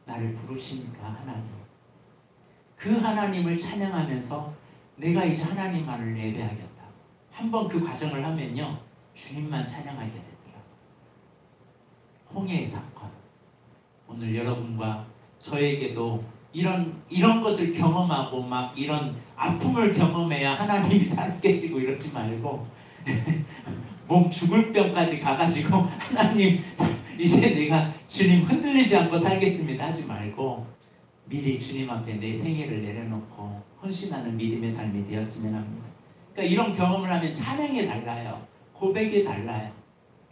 Speaker 1: 나를 부르시니까 하나님. 그 하나님을 찬양하면서 내가 이제 하나님만을 예배하겠다. 한번 그 과정을 하면요, 주님만 찬양하게 되더라고요. 홍해의 사건. 오늘 여러분과 저에게도 이런 것을 경험하고 막 이런 아픔을 경험해야 하나님이 살아계시고 이러지 말고 몸 죽을 병까지 가가지고 하나님 이제 내가 주님 흔들리지 않고 살겠습니다 하지 말고 미리 주님 앞에 내 생애를 내려놓고 헌신하는 믿음의 삶이 되었으면 합니다. 그러니까 이런 경험을 하면 찬양이 달라요. 고백이 달라요.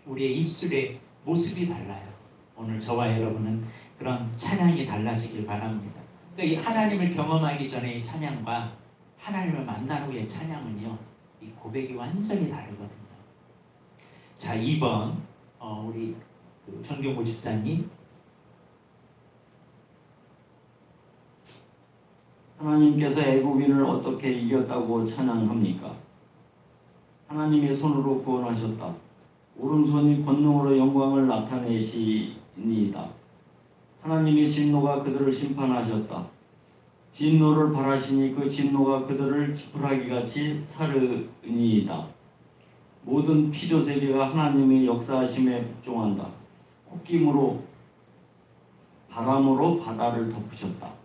Speaker 1: 우리의 입술의 모습이 달라요. 오늘 저와 여러분은 그런 찬양이 달라지길 바랍니다. 그러니까 이 하나님을 경험하기 전에 이 찬양과 하나님을 만난 후의 찬양은요, 이 고백이 완전히 다르거든요. 자, 2번 우리 정경호 집사님.
Speaker 6: 하나님께서 애굽인을 어떻게 이겼다고 찬양합니까? 하나님의 손으로 구원하셨다. 오른손이 권능으로 영광을 나타내시니이다. 하나님의 진노가 그들을 심판하셨다. 진노를 발하시니 그 진노가 그들을 지푸라기같이 사르니이다. 모든 피조세계가 하나님의 역사하심에 복종한다. 콧김으로 바람으로 바다를 덮으셨다.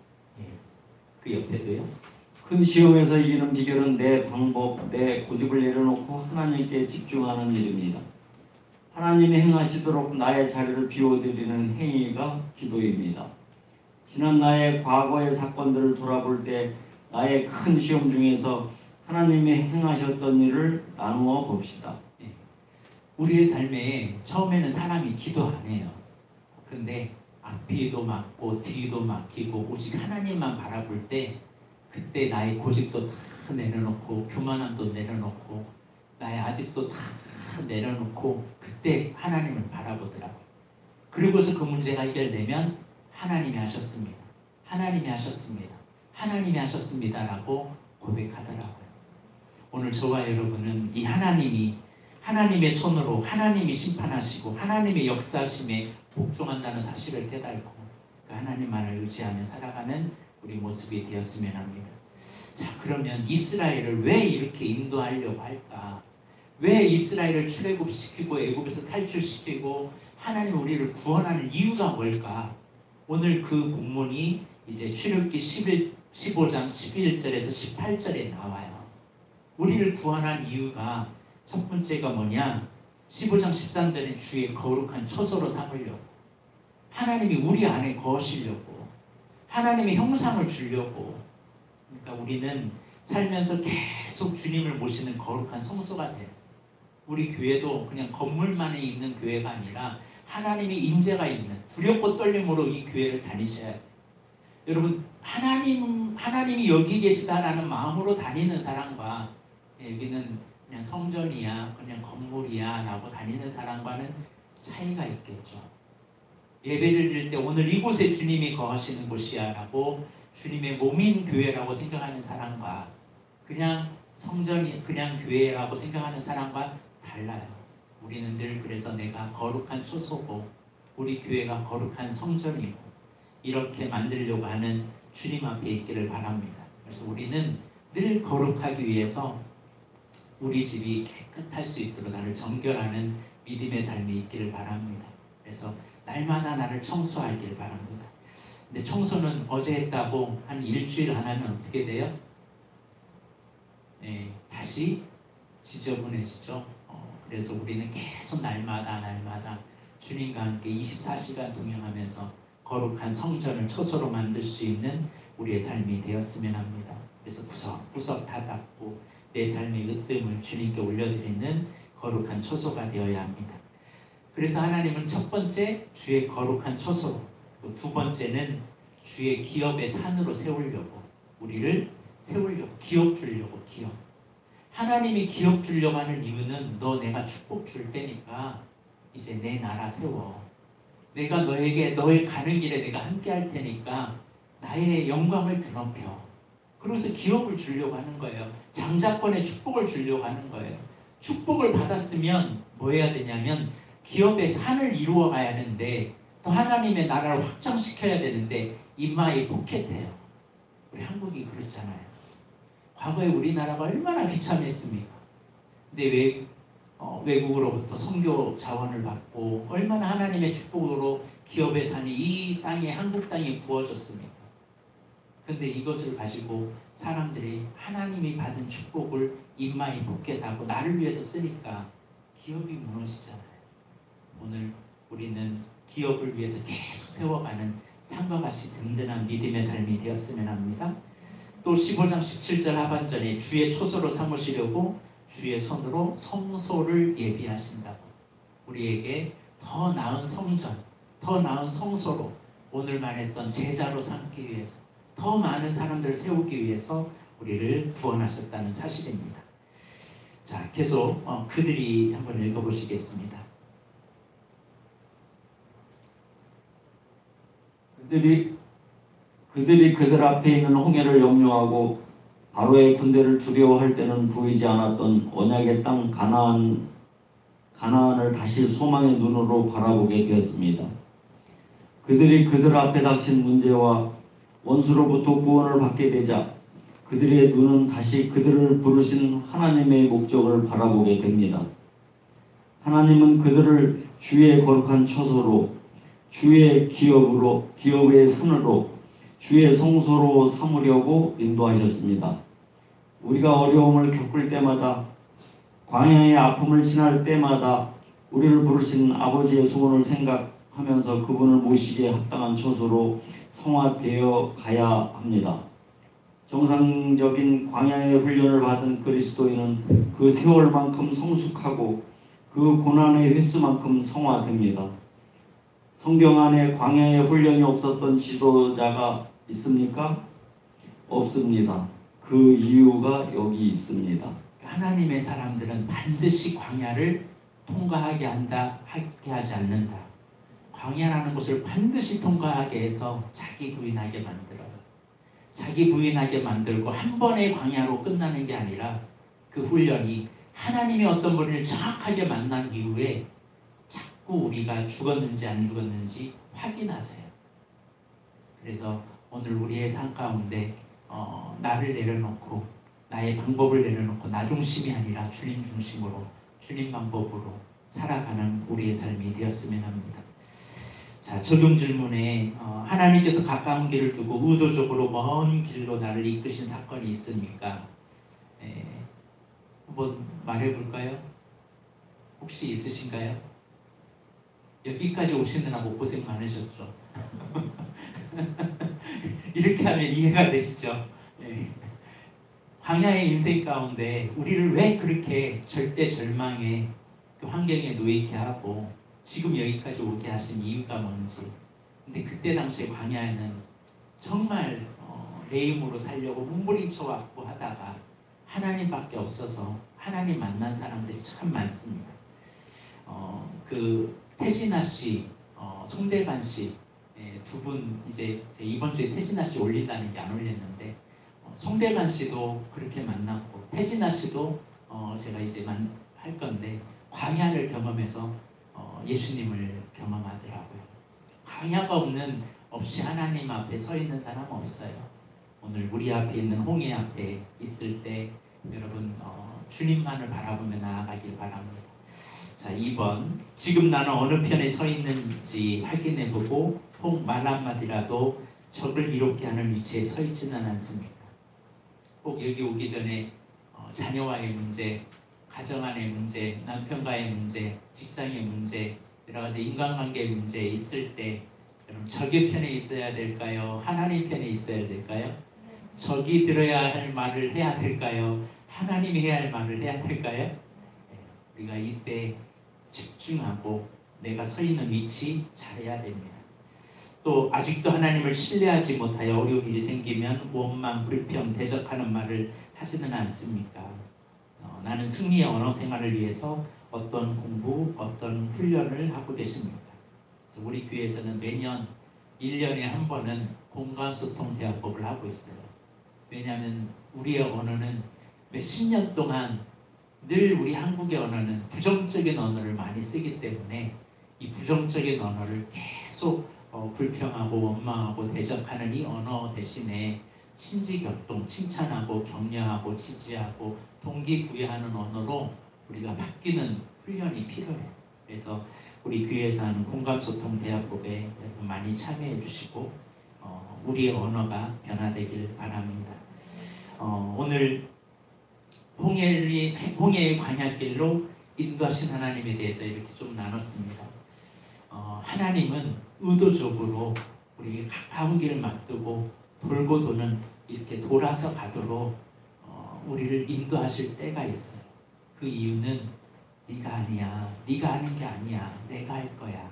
Speaker 1: 그 옆에도요.
Speaker 6: 큰 시험에서 이기는 비결은 내 방법, 내 고집을 내려놓고 하나님께 집중하는 일입니다. 하나님이 행하시도록 나의 자리를 비워드리는 행위가 기도입니다. 지난 나의 과거의 사건들을 돌아볼 때 나의 큰 시험 중에서 하나님이 행하셨던 일을 나누어 봅시다.
Speaker 1: 우리의 삶에 처음에는 사람이 기도 안 해요. 근데 앞뒤도 막고 뒤도 막히고 오직 하나님만 바라볼 때 그때 나의 고집도 다 내려놓고 교만함도 내려놓고 나의 아직도 다 내려놓고 그때 하나님을 바라보더라고요. 그리고서 그 문제가 해결되면 하나님이 하셨습니다. 하나님이 하셨습니다. 하나님이 하셨습니다라고 고백하더라고요. 오늘 저와 여러분은 이 하나님의 손으로 하나님이 심판하시고 하나님의 역사심에 복종한다는 사실을 깨달고 그 하나님만을 의지하며 살아가는 우리 모습이 되었으면 합니다. 자, 그러면 이스라엘을 왜 이렇게 인도하려고 할까? 왜 이스라엘을 출애굽시키고 애굽에서 탈출시키고 하나님 우리를 구원하는 이유가 뭘까? 오늘 그 본문이 이제 출애굽기 15장 11절에서 18절에 나와요. 우리를 구원한 이유가 첫 번째가 뭐냐? 15장 13절에 주의 거룩한 처소로 삼으려고, 하나님이 우리 안에 거하시려고, 하나님의 형상을 주려고. 그러니까 우리는 살면서 계속 주님을 모시는 거룩한 성소가 돼요. 우리 교회도 그냥 건물만에 있는 교회가 아니라 하나님의 임재가 있는, 두렵고 떨림으로 이 교회를 다니셔야 돼요. 여러분, 하나님이 여기 계시다라는 마음으로 다니는 사람과 여기는 그냥 성전이야, 그냥 건물이야 라고 다니는 사람과는 차이가 있겠죠. 예배를 드릴 때 오늘 이곳에 주님이 거하시는 곳이야 라고 주님의 몸인 교회라고 생각하는 사람과 그냥 성전이, 그냥 교회라고 생각하는 사람과 달라요. 우리는 늘 그래서 내가 거룩한 초소고 우리 교회가 거룩한 성전이고 이렇게 만들려고 하는 주님 앞에 있기를 바랍니다. 그래서 우리는 늘 거룩하기 위해서 우리 집이 깨끗할 수 있도록 나를 정결하는 믿음의 삶이 있기를 바랍니다. 그래서 날마다 나를 청소하기를 바랍니다. 근데 청소는 어제 했다고 한 일주일 안 하면 어떻게 돼요? 네, 다시 지저분해지죠. 그래서 우리는 계속 날마다 주님과 함께 24시간 동행하면서 거룩한 성전을 초소로 만들 수 있는 우리의 삶이 되었으면 합니다. 그래서 구석구석 다 닦고 내 삶의 으뜸을 주님께 올려드리는 거룩한 초소가 되어야 합니다. 그래서 하나님은 첫 번째 주의 거룩한 초소로, 두 번째는 주의 기업의 산으로 세우려고, 우리를 세우려고, 기업 주려고. 기업. 하나님이 기업 주려고 하는 이유는 너 내가 축복 줄 테니까 이제 내 나라 세워. 내가 너에게 너의 가는 길에 내가 함께 할 테니까 나의 영광을 드높여. 그래서 기업을 주려고 하는 거예요. 장자권의 축복을 주려고 하는 거예요. 축복을 받았으면 뭐 해야 되냐면 기업의 산을 이루어 가야 되는데 또 하나님의 나라를 확장시켜야 되는데 임마에 포켓해요. 우리 한국이 그렇잖아요. 과거에 우리나라가 얼마나 비참했습니까? 근데 외국으로부터 선교 자원을 받고 얼마나 하나님의 축복으로 기업의 산이 이 땅에, 한국 땅에 부어졌습니까? 근데 이것을 가지고 사람들이 하나님이 받은 축복을 임마에 포켓하고 나를 위해서 쓰니까 기업이 무너지잖아요. 오늘 우리는 기업을 위해서 계속 세워가는 산과 같이 든든한 믿음의 삶이 되었으면 합니다. 또 15장 17절 하반절에 주의 초소로 삼으시려고 주의 손으로 성소를 예비하신다고, 우리에게 더 나은 성전, 더 나은 성소로 오늘 말했던 제자로 삼기 위해서, 더 많은 사람들을 세우기 위해서 우리를 구원하셨다는 사실입니다. 자, 계속 그들이 한번 읽어보시겠습니다.
Speaker 6: 그들이 그들 앞에 있는 홍해를 염려하고 바로의 군대를 두려워할 때는 보이지 않았던 언약의 땅 가나안을 다시 소망의 눈으로 바라보게 되었습니다. 그들이 그들 앞에 닥친 문제와 원수로부터 구원을 받게 되자 그들의 눈은 다시 그들을 부르신 하나님의 목적을 바라보게 됩니다. 하나님은 그들을 주의 거룩한 처소로, 주의 기업의 산으로, 주의 성소로 삼으려고 인도하셨습니다. 우리가 어려움을 겪을 때마다, 광야의 아픔을 지날 때마다 우리를 부르신 아버지의 소원을 생각하면서 그분을 모시기에 합당한 처소로 성화되어 가야 합니다. 정상적인 광야의 훈련을 받은 그리스도인은 그 세월만큼 성숙하고 그 고난의 횟수만큼 성화됩니다. 성경 안에 광야의 훈련이 없었던 지도자가 있습니까? 없습니다. 그 이유가 여기 있습니다.
Speaker 1: 하나님의 사람들은 반드시 광야를 통과하게 하지 않는다. 광야라는 것을 반드시 통과하게 해서 자기 부인하게 만들어요. 자기 부인하게 만들고 한 번의 광야로 끝나는 게 아니라 그 훈련이 하나님이 어떤 분을 정확하게 만난 이후에 자꾸 우리가 죽었는지 안 죽었는지 확인하세요. 그래서 오늘 우리의 삶 가운데 나를 내려놓고 나의 방법을 내려놓고 나 중심이 아니라 주님 중심으로 주님 방법으로 살아가는 우리의 삶이 되었으면 합니다. 자, 적용 질문에 하나님께서 가까운 길을 두고 의도적으로 먼 길로 나를 이끄신 사건이 있습니까? 한번 말해볼까요? 혹시 있으신가요? 여기까지 오시느라고 고생 많으셨죠? 이렇게 하면 이해가 되시죠? 광야의 인생 가운데 우리를 왜 그렇게 절대 절망의 그 환경에 놓이게 하고 지금 여기까지 오게 하신 이유가 뭔지. 근데 그때 당시에 광야에는 정말 내 힘으로 살려고 몸부림쳐 왔고 하다가 하나님밖에 없어서 하나님 만난 사람들이 참 많습니다. 그 태신아 씨, 송대관 씨 두 분 이제 이번 주에 태신아 씨 올린다는 게 안 올렸는데 송대관 씨도 그렇게 만났고 태신아 씨도 제가 이제 할 건데 광야를 경험해서 예수님을 경험하더라고요. 광야가 없이 하나님 앞에 서 있는 사람은 없어요. 오늘 우리 앞에 있는 홍해 앞에 있을 때 여러분 주님만을 바라보며 나아가길 바랍니다. 자, 2번 지금 나는 어느 편에 서 있는지 확인해보고 혹 말 한마디라도 적을 이롭게 하는 위치에 서 있지는 않습니다. 꼭 여기 오기 전에 자녀와의 문제, 가정 안의 문제, 남편과의 문제, 직장의 문제, 여러 가지 인간관계의 문제 있을 때 여러분 적의 편에 있어야 될까요? 하나님 편에 있어야 될까요? 적이 들어야 할 말을 해야 될까요? 하나님이 해야 할 말을 해야 될까요? 우리가 이때 집중하고 내가 서 있는 위치 잘해야 됩니다. 또 아직도 하나님을 신뢰하지 못하여 어려운 일이 생기면 원망, 불평, 대적하는 말을 하지는 않습니까? 나는 승리의 언어 생활을 위해서 어떤 공부, 어떤 훈련을 하고 계십니다. 그래서 우리 교회에서는 매년 1년에 한 번은 공감소통 대화법을 하고 있어요. 왜냐하면 우리의 언어는 몇십 년 동안 늘 우리 한국의 언어는 부정적인 언어를 많이 쓰기 때문에 이 부정적인 언어를 계속 불평하고 원망하고 대적하는 이 언어 대신에 친지격동, 칭찬하고 격려하고 지지하고 동기부여하는 언어로 우리가 바뀌는 훈련이 필요해요. 그래서 우리 교회에서 하는 공감소통 대화법에 많이 참여해 주시고 우리의 언어가 변화되길 바랍니다. 오늘 홍해의 광야길로 인도하신 하나님에 대해서 이렇게 좀 나눴습니다. 하나님은 의도적으로 우리에게 가까운 길을 막두고 돌고 도는 이렇게 돌아서 가도록 우리를 인도하실 때가 있어요. 그 이유는 네가 아니야, 네가 하는 게 아니야, 내가 할 거야.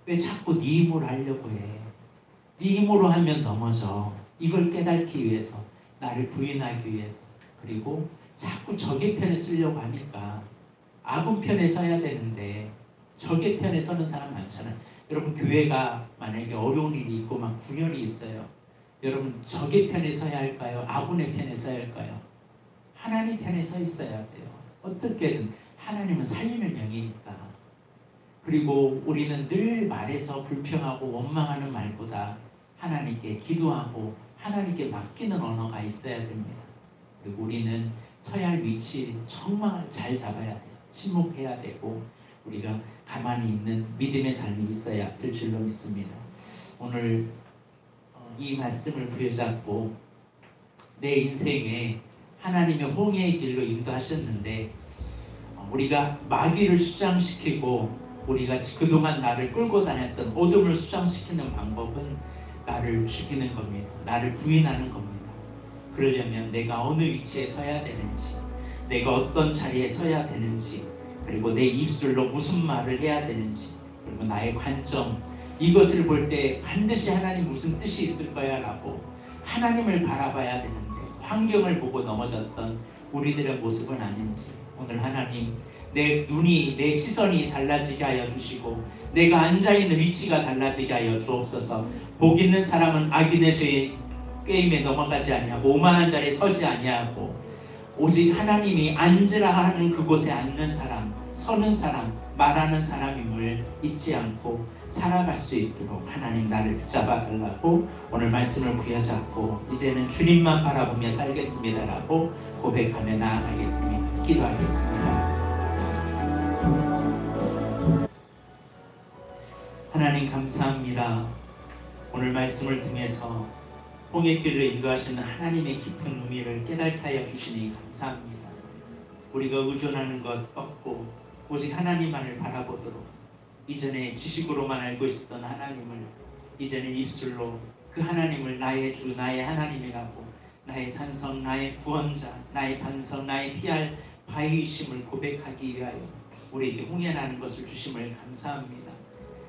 Speaker 1: 왜 자꾸 네 힘으로 하려고 해? 네 힘으로 하면 넘어져. 이걸 깨닫기 위해서, 나를 부인하기 위해서. 그리고 자꾸 적의 편에 쓰려고 하니까 아군 편에 서야 되는데 적의 편에 서는 사람 많잖아요. 여러분 교회가 만약에 어려운 일이 있고 막 분열이 있어요. 여러분 적의 편에 서야 할까요? 아군의 편에 서야 할까요? 하나님 편에 서 있어야 돼요. 어떻게든 하나님은 살리는 영이니까. 그리고 우리는 늘 말해서 불평하고 원망하는 말보다 하나님께 기도하고 하나님께 맡기는 언어가 있어야 됩니다. 그리고 우리는 서야 할 위치 정말 잘 잡아야 돼요. 침묵해야 되고 우리가 가만히 있는 믿음의 삶이 있어야 될 줄로 믿습니다. 오늘 이 말씀을 부여잡고 내 인생에 하나님의 홍해의 길로 인도하셨는데 우리가 마귀를 수장시키고 우리가 그동안 나를 끌고 다녔던 어둠을 수장시키는 방법은 나를 죽이는 겁니다. 나를 부인하는 겁니다. 그러려면 내가 어느 위치에 서야 되는지, 내가 어떤 자리에 서야 되는지, 그리고 내 입술로 무슨 말을 해야 되는지, 그리고 나의 관점, 이것을 볼 때 반드시 하나님 무슨 뜻이 있을 거야 라고 하나님을 바라봐야 되는데 환경을 보고 넘어졌던 우리들의 모습은 아닌지 오늘 하나님 내 눈이 내 시선이 달라지게 하여 주시고 내가 앉아있는 위치가 달라지게 하여 주옵소서. 복 있는 사람은 악인의 죄의 게임에 넘어가지 아니하고 오만한 자리에 서지 아니하고 오직 하나님이 앉으라 하는 그곳에 앉는 사람, 서는 사람, 말하는 사람임을 잊지 않고 살아갈 수 있도록 하나님 나를 붙잡아 달라고 오늘 말씀을 부여잡고 이제는 주님만 바라보며 살겠습니다라고 고백하며 나아가겠습니다. 기도하겠습니다. 하나님 감사합니다. 오늘 말씀을 통해서 홍해길로 인도하시는 하나님의 깊은 의미를 깨닫게 하여 주시니 감사합니다. 우리가 의존하는 것 없고 오직 하나님만을 바라보도록 이전에 지식으로만 알고 있었던 하나님을 이제는 입술로 그 하나님을 나의 주 나의 하나님이라고 나의 산성 나의 구원자 나의 반석 나의 피할 바위이심을 고백하기 위하여 우리에게 홍해라는 것을 주심을 감사합니다.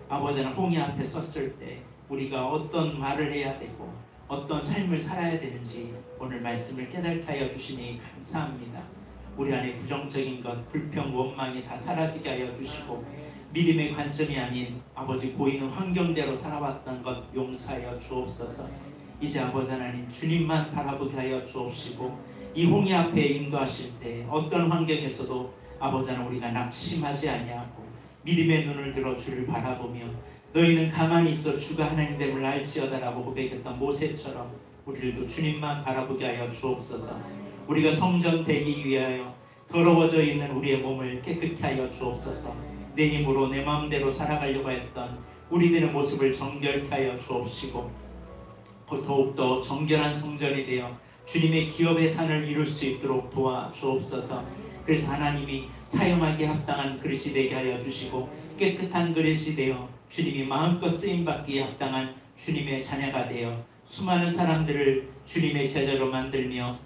Speaker 1: 아버지는 홍해 앞에 섰을 때 우리가 어떤 말을 해야 되고 어떤 삶을 살아야 되는지 오늘 말씀을 깨닫게 하여 주시니 감사합니다. 우리 안에 부정적인 것, 불평, 원망이 다 사라지게 하여 주시고 믿음의 관점이 아닌 아버지 보이는 환경대로 살아왔던 것 용서하여 주옵소서. 이제 아버지 하나님 주님만 바라보게 하여 주옵시고 이 홍해 앞에 인도하실 때 어떤 환경에서도 아버지 하나님 우리가 낙심하지 아니하고 믿음의 눈을 들어 주를 바라보며 너희는 가만히 있어 주가 하나님됨을 알지어다라고 고백했던 모세처럼 우리들도 주님만 바라보게 하여 주옵소서. 우리가 성전되기 위하여 더러워져 있는 우리의 몸을 깨끗게 하여 주옵소서. 내 힘으로 내 마음대로 살아가려고 했던 우리들의 모습을 정결케 하여 주옵시고 더욱더 정결한 성전이 되어 주님의 기업의 산을 이룰 수 있도록 도와 주옵소서. 그래서 하나님이 사용하기에 합당한 그릇이 되게 하여 주시고 깨끗한 그릇이 되어 주님이 마음껏 쓰임받기에 합당한 주님의 자녀가 되어 수많은 사람들을 주님의 제자로 만들며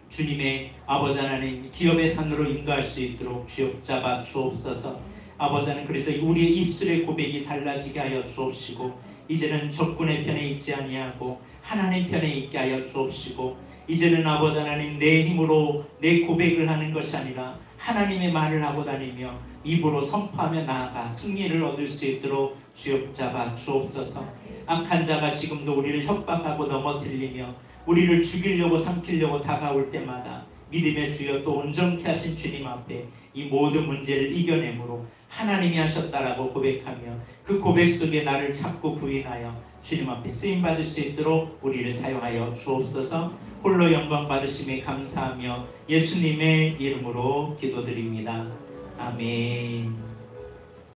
Speaker 1: 주님의 아버지 하나님 기업의 산으로 인도할 수 있도록 주여 붙잡아 주옵소서. 아버지는 그래서 우리의 입술의 고백이 달라지게 하여 주옵시고 이제는 적군의 편에 있지 아니하고 하나님 편에 있게 하여 주옵시고 이제는 아버지 하나님 내 힘으로 내 고백을 하는 것이 아니라 하나님의 말을 하고 다니며 입으로 선포하며 나아가 승리를 얻을 수 있도록 주여 붙잡아 주옵소서. 악한 자가 지금도 우리를 협박하고 넘어뜨리며 우리를 죽이려고 삼키려고 다가올 때마다 믿음의 주여 또 온전케 하신 주님 앞에 이 모든 문제를 이겨내므로 하나님이 하셨다라고 고백하며 그 고백 속에 나를 찾고 부인하여 주님 앞에 쓰임받을 수 있도록 우리를 사용하여 주옵소서. 홀로 영광 받으심에 감사하며 예수님의 이름으로 기도드립니다. 아멘.